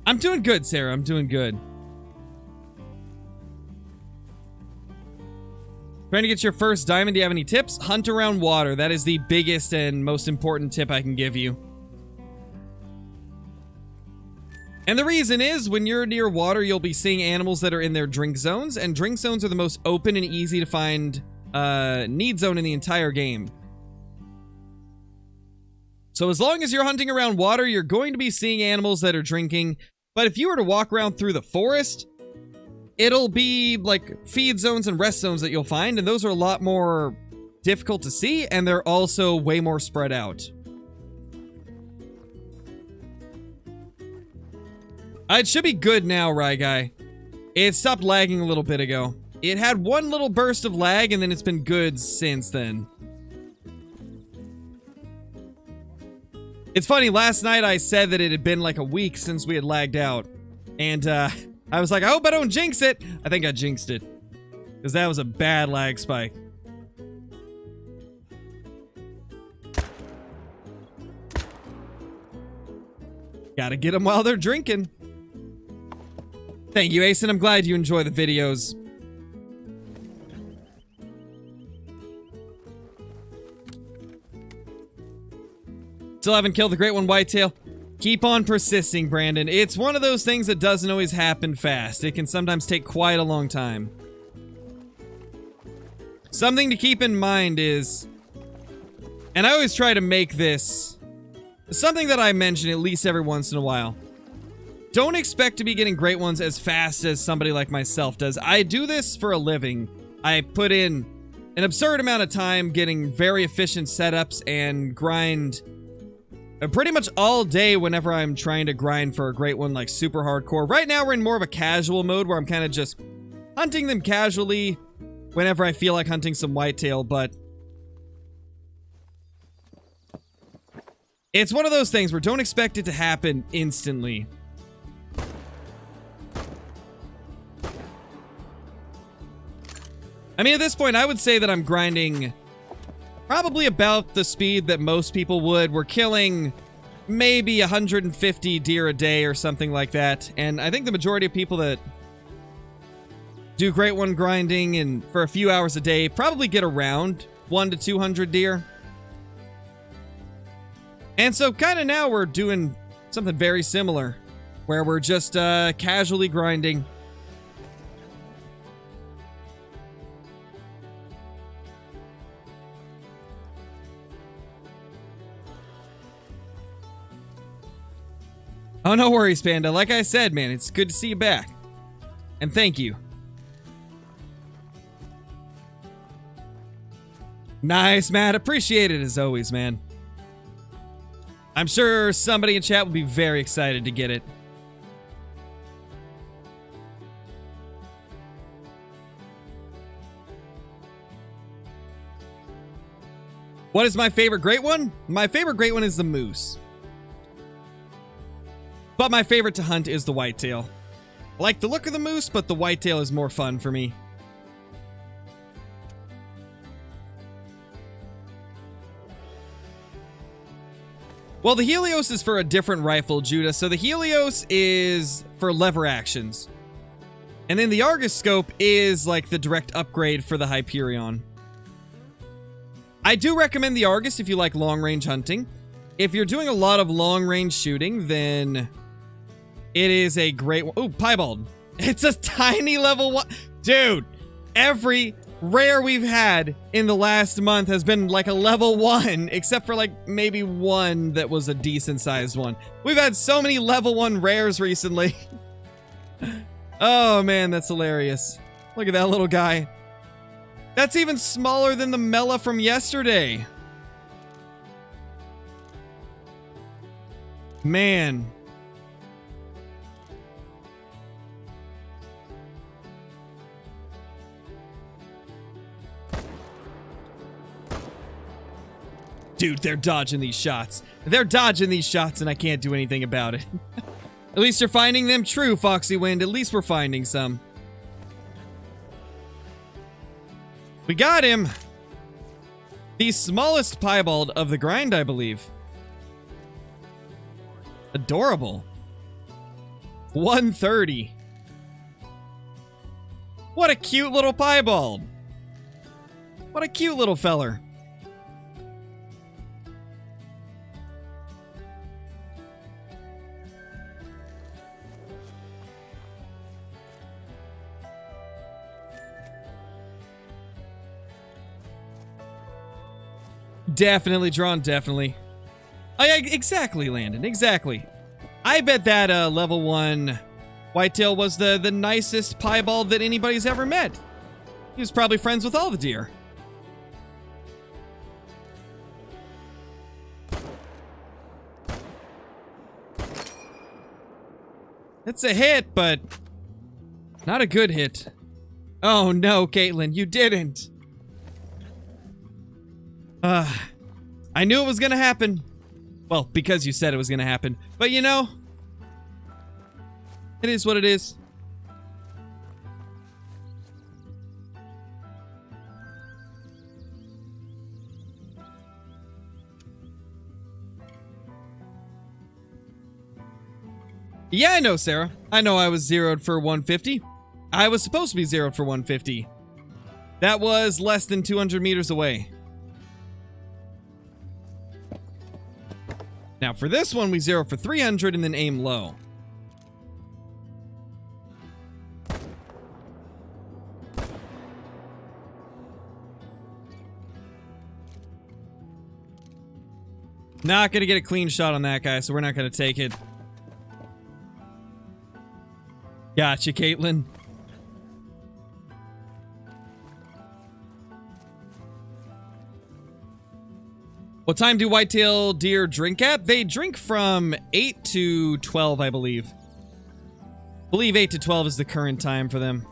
I'm doing good, Sarah. I'm doing good. Trying to get your first diamond. Do you have any tips? Hunt around water. That is the biggest and most important tip I can give you. And the reason is, when you're near water, you'll be seeing animals that are in their drink zones, and drink zones are the most open and easy to find need zone in the entire game. So as long as you're hunting around water, you're going to be seeing animals that are drinking. But if you were to walk around through the forest, it'll be like feed zones and rest zones that you'll find, and those are a lot more difficult to see, and they're also way more spread out. It should be good now, Rye Guy. It stopped lagging a little bit ago. It had one little burst of lag, and then it's been good since then. It's funny, last night I said that it had been like a week since we had lagged out. And, I was like, I hope I don't jinx it. I think I jinxed it. Because that was a bad lag spike. Gotta get them while they're drinking. Thank you, Ace, and I'm glad you enjoy the videos. Still haven't killed the great one, Whitetail. Keep on persisting, Brandon. It's one of those things that doesn't always happen fast. It can sometimes take quite a long time. Something to keep in mind is, and I always try to make this something that I mention at least every once in a while. Don't expect to be getting great ones as fast as somebody like myself does. I do this for a living. I put in an absurd amount of time getting very efficient setups and grind pretty much all day whenever I'm trying to grind for a great one like super hardcore. Right now we're in more of a casual mode where I'm kind of just hunting them casually whenever I feel like hunting some whitetail, but it's one of those things where don't expect it to happen instantly. I mean, at this point, I would say that I'm grinding probably about the speed that most people would. We're killing maybe 150 deer a day or something like that. And I think the majority of people that do great one grinding and for a few hours a day probably get around 100 to 200 deer. And so kind of now we're doing something very similar where we're just casually grinding. Oh, no worries, Panda. Like I said, man, it's good to see you back. And thank you. Nice, Matt. Appreciate it as always, man. I'm sure somebody in chat will be very excited to get it. What is my favorite great one? My favorite great one is the moose. But my favorite to hunt is the whitetail. I like the look of the moose, but the whitetail is more fun for me. Well, the Helios is for a different rifle, Judah. So the Helios is for lever actions. And then the Argus scope is like the direct upgrade for the Hyperion. I do recommend the Argus if you like long-range hunting. If you're doing a lot of long-range shooting, then it is a great one. Ooh, piebald. It's a tiny level 1. Dude, every rare we've had in the last month has been like a level 1, except for like maybe one that was a decent sized one. We've had so many level 1 rares recently. Oh man, that's hilarious. Look at that little guy. That's even smaller than the Mela from yesterday. Man. Dude, they're dodging these shots. They're dodging these shots and I can't do anything about it. At least you're finding them. True, Foxy Wind. At least we're finding some. We got him. The smallest piebald of the grind, I believe. Adorable. 130. What a cute little piebald. What a cute little feller. Definitely drawn, definitely. Oh, yeah, exactly, Landon, exactly. I bet that level 1 whitetail was the nicest piebald that anybody's ever met. He was probably friends with all the deer. It's a hit, but not a good hit. Oh no, Caitlin, you didn't. I knew it was gonna happen. Well, because you said it was gonna happen. But you know, it is what it is. Yeah, I know, Sarah. I know I was zeroed for 150. I was supposed to be zeroed for 150. That was less than 200 meters away. Now for this one, we zero for 300 and then aim low. Not gonna get a clean shot on that guy, so we're not gonna take it. Gotcha, Caitlin. What time do whitetail deer drink at? They drink from 8 to 12, I believe. I believe 8 to 12 is the current time for them.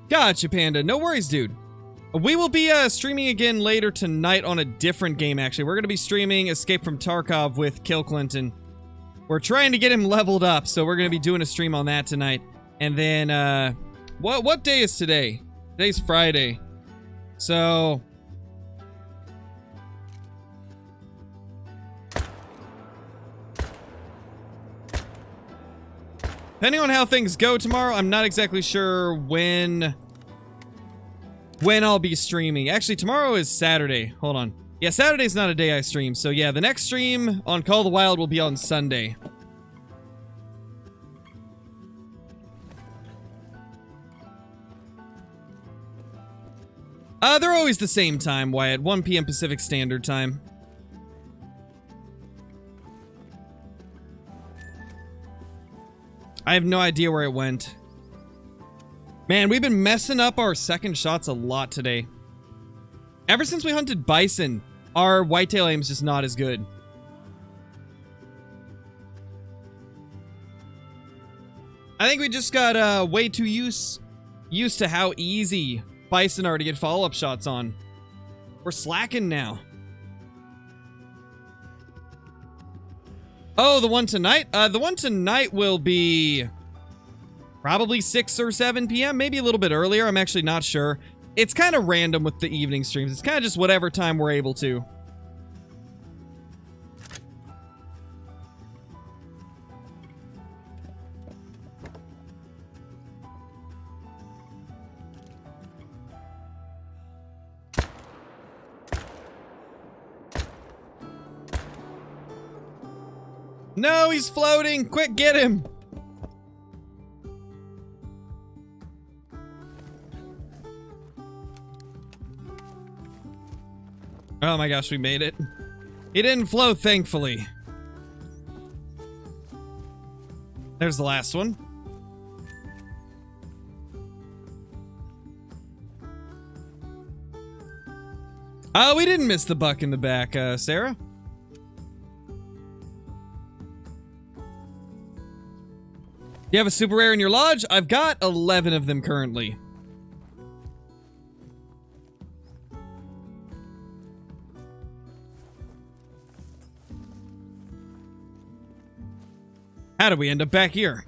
Gotcha, Panda. No worries, dude. We will be streaming again later tonight on a different game, actually. We're going to be streaming Escape from Tarkov with Kill Clinton. We're trying to get him leveled up, so we're going to be doing a stream on that tonight. And then, what day is today? Today's Friday. So... depending on how things go tomorrow, I'm not exactly sure when I'll be streaming. Actually, tomorrow is Saturday. Hold on. Yeah, Saturday's not a day I stream. So yeah, the next stream on Call of the Wild will be on Sunday. They're always the same time, Wyatt. 1 p.m. Pacific Standard Time. I have no idea where it went. Man, we've been messing up our second shots a lot today. Ever since we hunted bison, our whitetail aim is just not as good. I think we just got way too used to how easy bison are to get follow-up shots on. We're slacking now. Oh, the one tonight? The one tonight will be probably 6 or 7 p.m., maybe a little bit earlier. I'm actually not sure. It's kind of random with the evening streams. It's kind of just whatever time we're able to. No, he's floating! Quick, get him! Oh my gosh, we made it. He didn't float, thankfully. There's the last one. Oh, we didn't miss the buck in the back, Sarah. You have a super rare in your lodge? I've got 11 of them currently. How did we end up back here?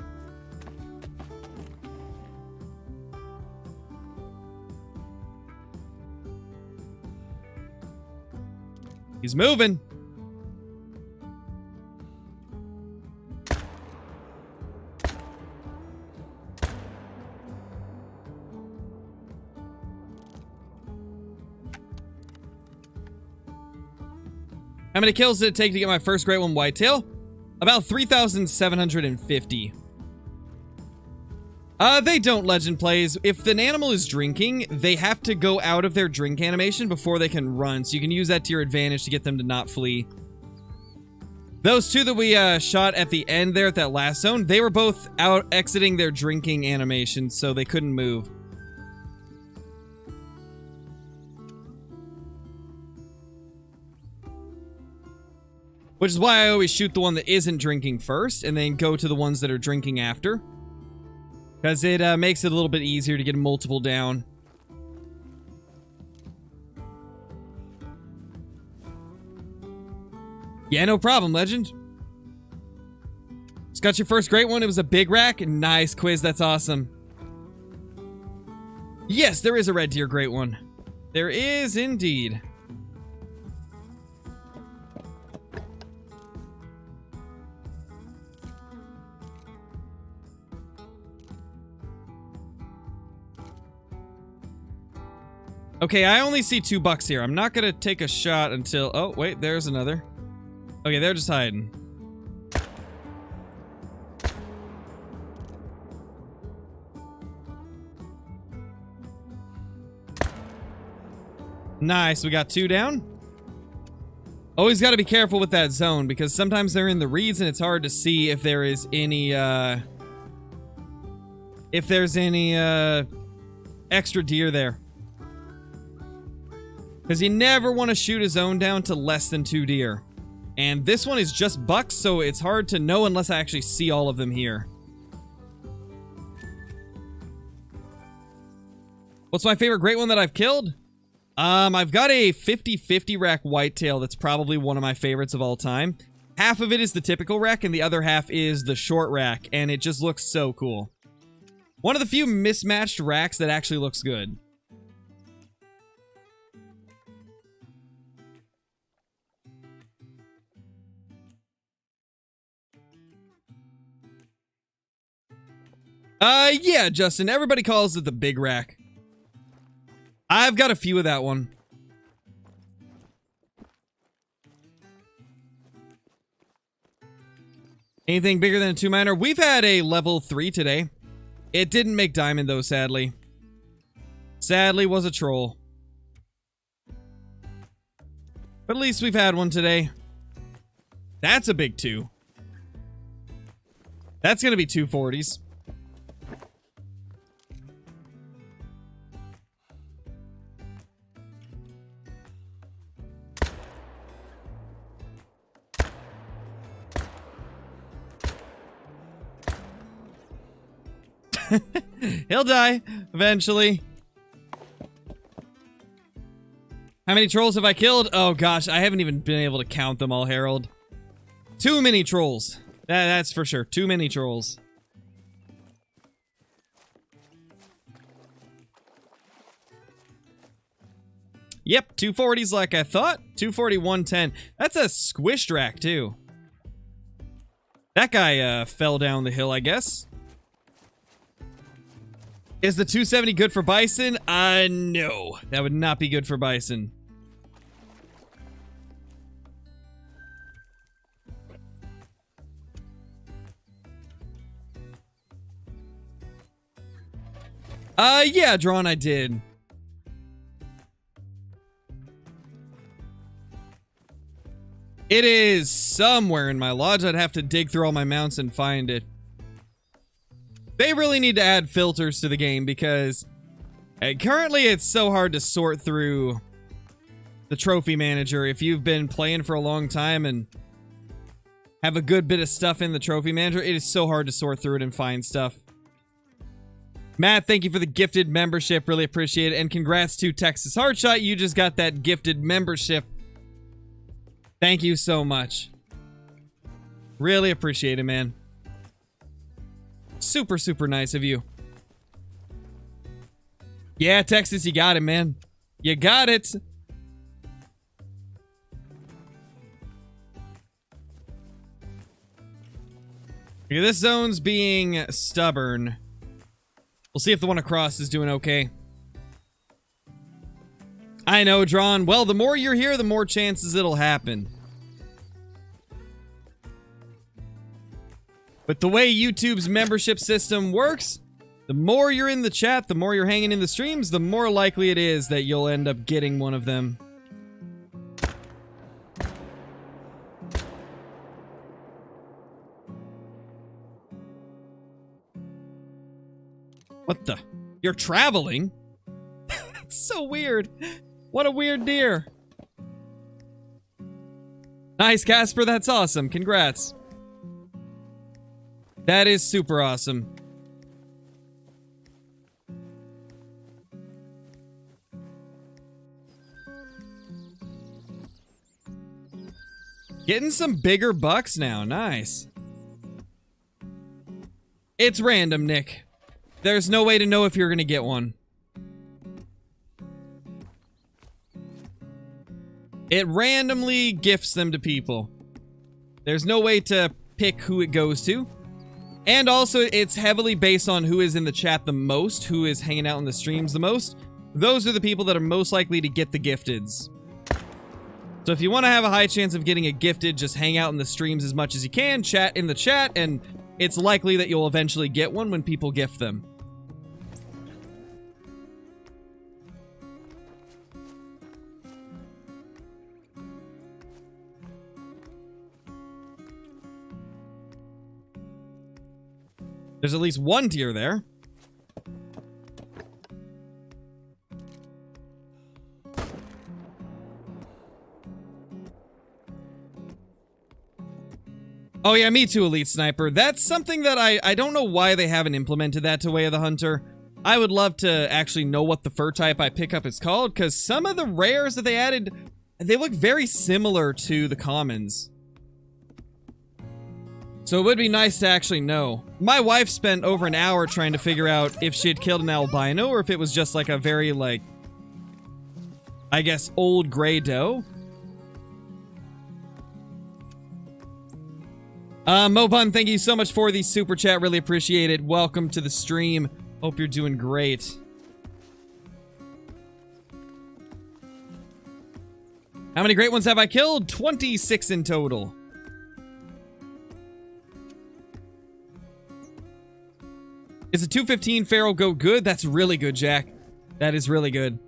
He's moving. How many kills did it take to get my first great one whitetail? About 3,750. They don't legend plays. If an animal is drinking, they have to go out of their drink animation before they can run, so you can use that to your advantage to get them to not flee. Those two that we shot at the end there at that last zone, they were both out exiting their drinking animation, so they couldn't move. Which is why I always shoot the one that isn't drinking first, and then go to the ones that are drinking after. Because it makes it a little bit easier to get multiple down. Yeah, no problem, Legend. Just got your first great one. It was a big rack. Nice quiz. That's awesome. Yes, there is a red deer great one. There is indeed. Okay, I only see 2 bucks here. I'm not gonna take a shot until... Oh, wait, there's another. Okay, they're just hiding. Nice, we got 2 down. Always gotta be careful with that zone, because sometimes they're in the reeds and it's hard to see if there is any, if there's any, extra deer there. Because you never want to shoot a zone down to less than 2 deer. And this one is just bucks, so it's hard to know unless I actually see all of them here. What's my favorite great one that I've killed? I've got a 50-50 rack whitetail that's probably one of my favorites of all time. Half of it is the typical rack, and the other half is the short rack, and it just looks so cool. One of the few mismatched racks that actually looks good. Yeah, Justin. Everybody calls it the big rack. I've got a few of that one. Anything bigger than a 2-miner? We've had a level 3 today. It didn't make diamond, though, sadly. Sadly, was a troll. But at least we've had one today. That's a big 2. That's going to be 240s. He'll die eventually. How many trolls have I killed? Oh gosh, I haven't even been able to count them all, Harold. Too many trolls. That's for sure. Too many trolls. Yep, 240s like I thought. 240, 110. That's a squished rack too. That guy fell down the hill, I guess. Is the 270 good for bison? No. That would not be good for bison. Yeah, Drawn, I did. It is somewhere in my lodge. I'd have to dig through all my mounts and find it. They really need to add filters to the game because currently it's so hard to sort through the trophy manager. If you've been playing for a long time and have a good bit of stuff in the trophy manager, it is so hard to sort through it and find stuff. Matt, thank you for the gifted membership. Really appreciate it. And congrats to Texas Hardshot. You just got that gifted membership. Thank you so much. Really appreciate it, man. Super, super nice of you. Yeah, Texas, you got it, man. You got it. Okay, this zone's being stubborn. We'll see if the one across is doing okay. I know, Drawn. Well, the more you're here, the more chances it'll happen. But the way YouTube's membership system works, the more you're in the chat, the more you're hanging in the streams, the more likely it is that you'll end up getting one of them. What the? You're traveling? That's so weird. What a weird deer. Nice, Casper. That's awesome. Congrats. That is super awesome. Getting some bigger bucks now. Nice. It's random, Nick. There's no way to know if you're gonna get one. It randomly gifts them to people. There's no way to pick who it goes to. And also, it's heavily based on who is in the chat the most, who is hanging out in the streams the most. Those are the people that are most likely to get the gifteds. So if you want to have a high chance of getting a gifted, just hang out in the streams as much as you can, chat in the chat, and it's likely that you'll eventually get one when people gift them. There's at least one deer there. Oh yeah, me too, Elite Sniper. That's something that I don't know why they haven't implemented that to Way of the Hunter. I would love to actually know what the fur type I pick up is called, because some of the rares that they added, they look very similar to the commons. So it would be nice to actually know. My wife spent over an hour trying to figure out if she had killed an albino or if it was just like a very, like, I guess, old gray doe. Mobun, thank you so much for the super chat. Really appreciate it. Welcome to the stream. Hope you're doing great. How many great ones have I killed? 26 in total. Is a 215 feral goat good? That's really good, Jack. That is really good.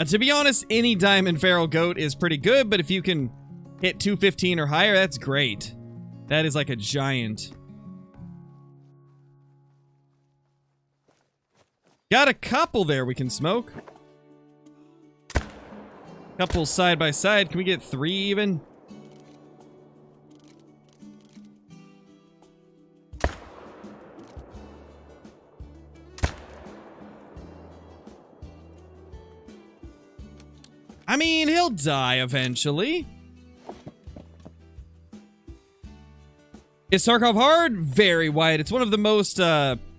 To be honest, any diamond feral goat is pretty good, but if you can hit 215 or higher, that's great. That is like a giant. Got a couple there we can smoke. Couple side by side. Can we get 3 even? I mean, he'll die eventually. Is Tarkov hard? Very wide. It's one of the most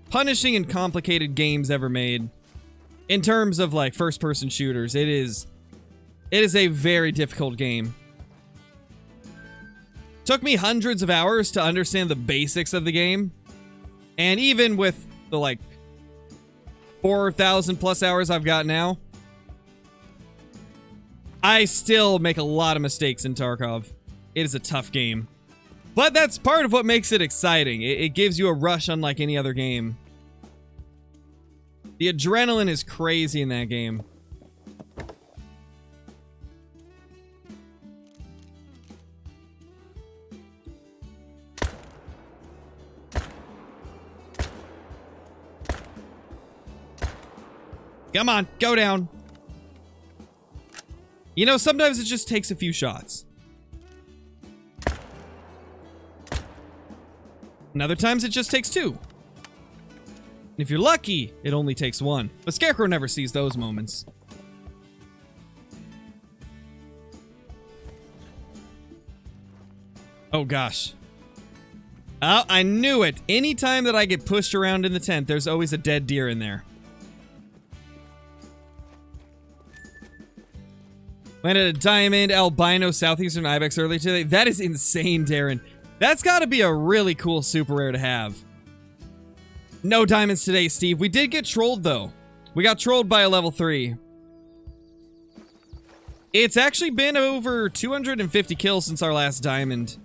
punishing and complicated games ever made. In terms of like first-person shooters, it is a very difficult game. Took me hundreds of hours to understand the basics of the game. And even with the like 4,000 plus hours I've got now, I still make a lot of mistakes in Tarkov. It is a tough game. But that's part of what makes it exciting. It gives you a rush unlike any other game. The adrenaline is crazy in that game. Come on, go down. You know, sometimes it just takes a few shots. And other times it just takes 2. And if you're lucky, it only takes 1. But Scarecrow never sees those moments. Oh gosh. Oh, I knew it. Anytime that I get pushed around in the tent, there's always a dead deer in there. Landed a diamond albino southeastern ibex earlier today. That is insane, Darren. That's got to be a really cool super rare to have. No diamonds today, Steve. We did get trolled, though. We got trolled by a level 3. It's actually been over 250 kills since our last diamond.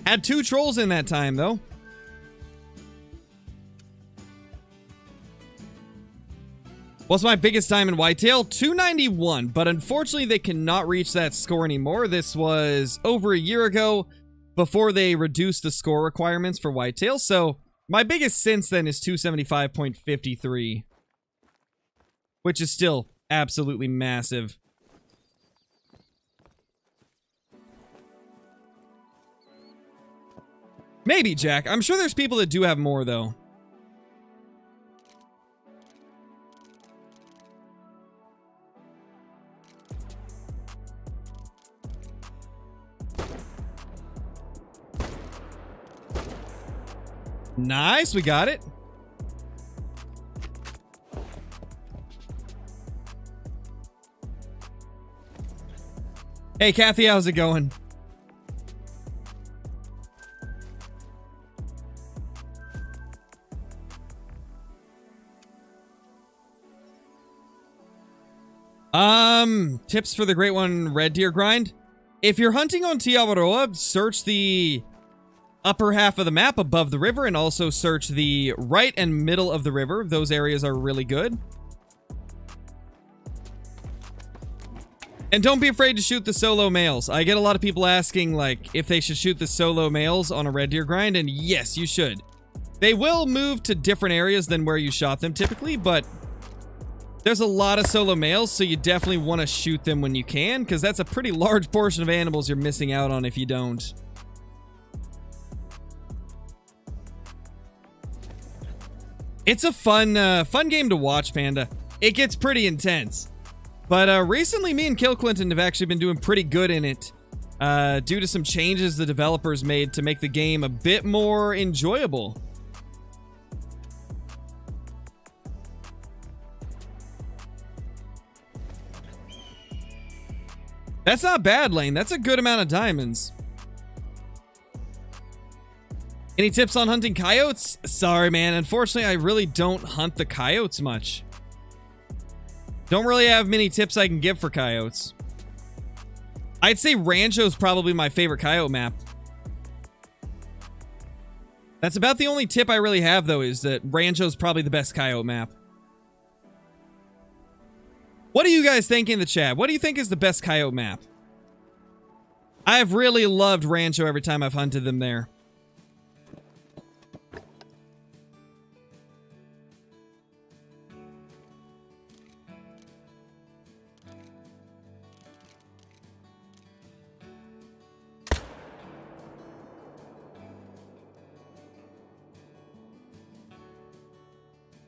Had 2 trolls in that time, though. What's my biggest diamond whitetail? 291, but unfortunately they cannot reach that score anymore. This was over a year ago before they reduced the score requirements for whitetail. So my biggest since then is 275.53, which is still absolutely massive. Maybe, Jack. I'm sure there's people that do have more, though. Nice, we got it. Hey, Kathy, how's it going? Tips for the Great One Red Deer grind. If you're hunting on Tiawaroa, search the upper half of the map above the river and also search the right and middle of the river. Those areas are really good. And don't be afraid to shoot the solo males. I get a lot of people asking, like, if they should shoot the solo males on a red deer grind, and yes, you should. They will move to different areas than where you shot them typically, but there's a lot of solo males, so you definitely want to shoot them when you can, because that's a pretty large portion of animals you're missing out on if you don't. It's a fun game to watch, Panda. It gets pretty intense. But recently, me and Kill Clinton have actually been doing pretty good in it, due to some changes the developers made to make the game a bit more enjoyable. That's not bad, Lane. That's a good amount of diamonds. Any tips on hunting coyotes? Sorry, man. Unfortunately, I really don't hunt the coyotes much. Don't really have many tips I can give for coyotes. I'd say Rancho's probably my favorite coyote map. That's about the only tip I really have, though, is that Rancho's probably the best coyote map. What do you guys think in the chat? What do you think is the best coyote map? I've really loved Rancho every time I've hunted them there.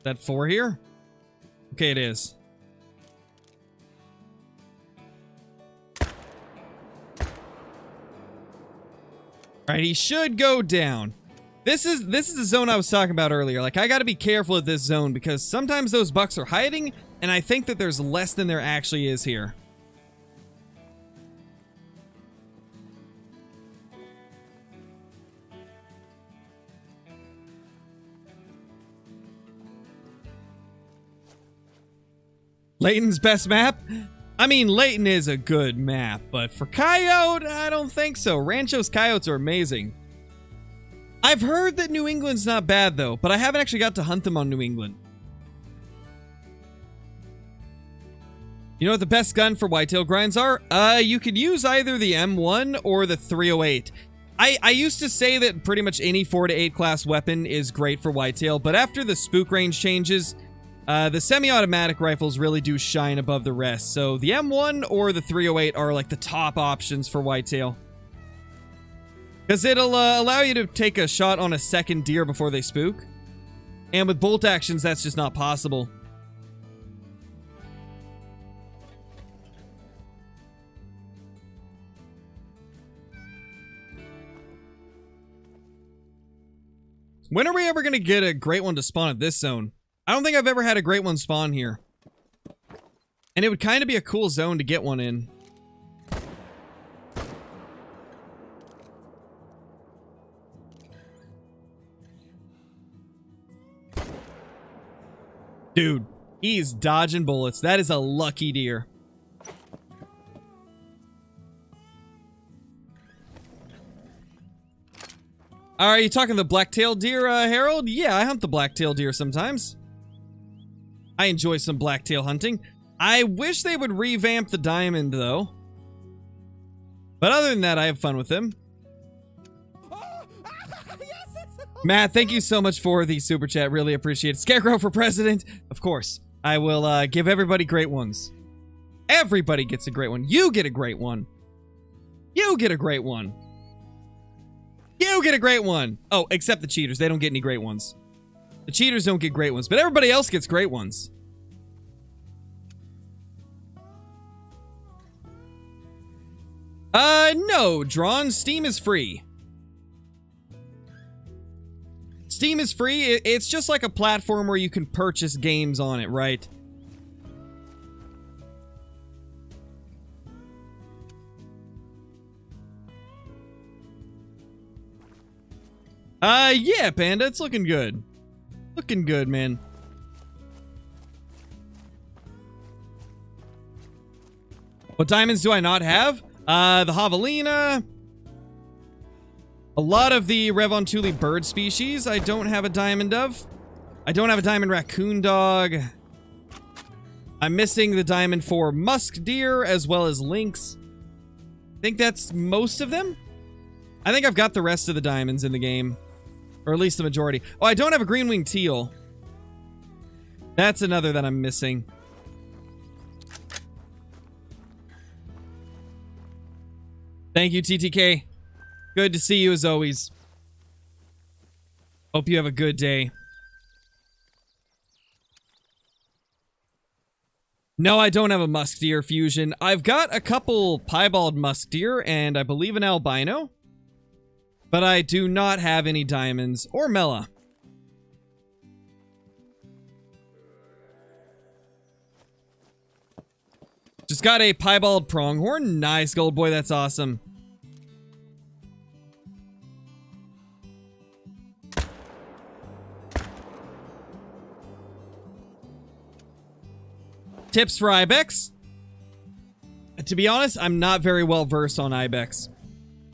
that 4 here? Okay, it is. Alright, he should go down. This is the zone I was talking about earlier. Like, I gotta be careful at this zone because sometimes those bucks are hiding, and I think that there's less than there actually is here. Layton's best map? I mean, Layton is a good map, but for Coyote, I don't think so. Rancho's coyotes are amazing. I've heard that New England's not bad, though, but I haven't actually got to hunt them on New England. You know what the best gun for whitetail grinds are? You could use either the M1 or the 308. I used to say that pretty much any 4 to 8 class weapon is great for whitetail, but after the spook range changes, the semi-automatic rifles really do shine above the rest. So the M1 or the 308 are like the top options for whitetail. Because it'll allow you to take a shot on a second deer before they spook. And with bolt actions, that's just not possible. When are we ever going to get a great one to spawn at this zone? I don't think I've ever had a great one spawn here. And it would kind of be a cool zone to get one in. Dude, he's dodging bullets. That is a lucky deer. Are you talking the black-tailed deer, Harold? Yeah, I hunt the black-tailed deer sometimes. I enjoy some blacktail hunting. I wish they would revamp the diamond, though. But other than that, I have fun with them. Matt, thank you so much for the super chat. Really appreciate it. Scarecrow for president. Of course. I will give everybody great ones. Everybody gets a great one. You get a great one. You get a great one. You get a great one. Oh, except the cheaters. They don't get any great ones. The cheaters don't get great ones, but everybody else gets great ones. No, Drawn. Steam is free. Steam is free. It's just like a platform where you can purchase games on it, right? Yeah, Panda, it's looking good. Looking good, man. What diamonds do I not have? The javelina. A lot of the Revontuli bird species I don't have a diamond of. I don't have a diamond raccoon dog. I'm missing the diamond for musk deer as well as lynx. I think that's most of them. I think I've got the rest of the diamonds in the game. Or at least the majority. Oh, I don't have a green-winged teal. That's another that I'm missing. Thank you, TTK. Good to see you as always. Hope you have a good day. No, I don't have a musk deer fusion. I've got a couple piebald musk deer and I believe an albino. But I do not have any diamonds or mela. Just got a piebald pronghorn. Nice, gold boy. That's awesome. Tips for ibex. To be honest, I'm not very well versed on ibex.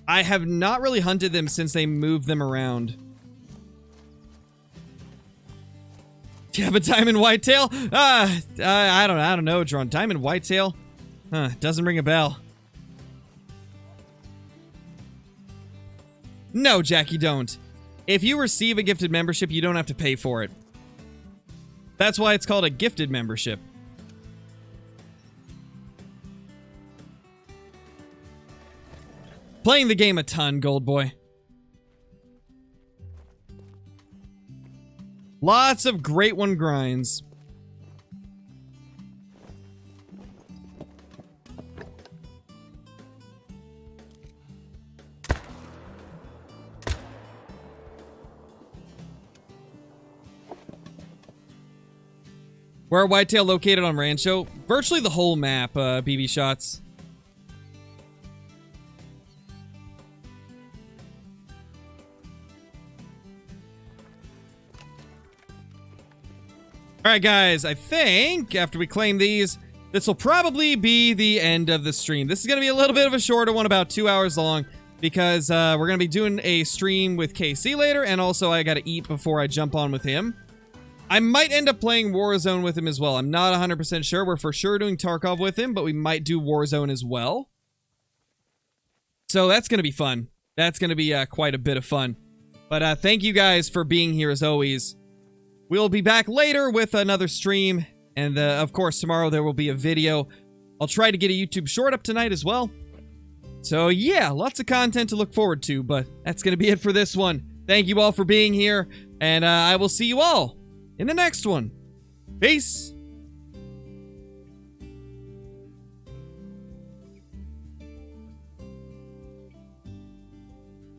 I have not really hunted them since they moved them around. Do you have a diamond whitetail? I don't know, Drawn. Diamond whitetail? Huh, doesn't ring a bell. No, Jack, you don't. If you receive a gifted membership, you don't have to pay for it. That's why it's called a gifted membership. Playing the game a ton, gold boy. Lots of great one grinds. Where are Whitetail located on Rancho? Virtually the whole map, BB shots. Alright guys, I think after we claim these, this will probably be the end of the stream. This is going to be a little bit of a shorter one, about 2 hours long, because we're going to be doing a stream with KC later, and also I got to eat before I jump on with him. I might end up playing Warzone with him as well. I'm not 100% sure. We're for sure doing Tarkov with him, but we might do Warzone as well. So that's going to be fun. That's going to be quite a bit of fun. But thank you guys for being here as always. We'll be back later with another stream. And of course, tomorrow there will be a video. I'll try to get a YouTube short up tonight as well. So yeah, lots of content to look forward to. But that's going to be it for this one. Thank you all for being here. And I will see you all in the next one. Peace.